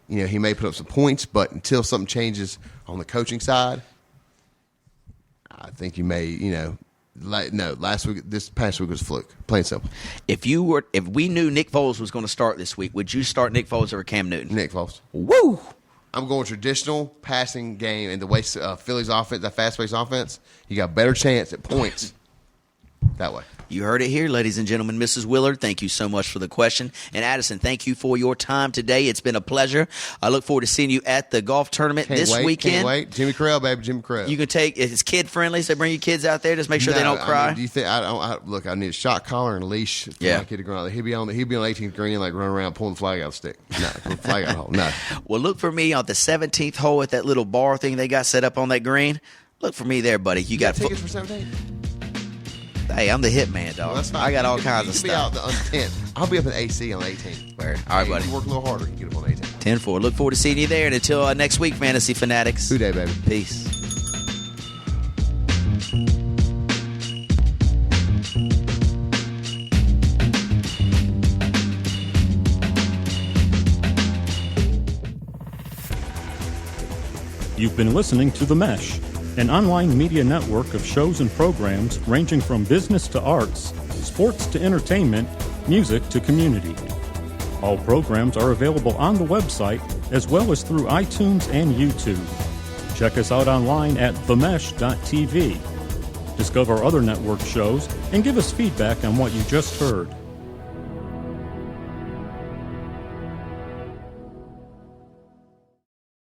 he may put up some points, but until something changes on the coaching side, I think you may, this past week was a fluke. Plain and simple. If we knew Nick Foles was going to start this week, would you start Nick Foles over Cam Newton? Nick Foles. Woo! I'm going traditional passing game, and the way Philly's offense, that fast-paced offense, you got a better chance at points that way. You heard it here, ladies and gentlemen. Mrs. Willard, thank you so much for the question. And Addison, thank you for your time today. It's been a pleasure. I look forward to seeing you at the golf tournament this weekend. Can't wait. Jimmy Creel, baby, Jimmy Creel. You can it's kid-friendly, so bring your kids out there. Just make sure they don't cry. I mean, do you think I need a shot collar and a leash for my kid to go out there. He'll be on 18th green, like running around pulling the flag out of the stick. No, the flag out of the hole. No. Well, look for me on the 17th hole at that little bar thing they got set up on that green. Look for me there, buddy. You got tickets for 17th? Hey, I'm the hitman, dog. Well, that's fine. I got all kinds of stuff. Be out on 10th. I'll be up in AC on 18th. All right, buddy. You work a little harder. You get up on 18th. 10-4. Look forward to seeing you there. And until next week, Fantasy Fanatics. Good day, baby. Peace. You've been listening to The Mesh, an online media network of shows and programs ranging from business to arts, sports to entertainment, music to community. All programs are available on the website as well as through iTunes and YouTube. Check us out online at themesh.tv. Discover other network shows and give us feedback on what you just heard.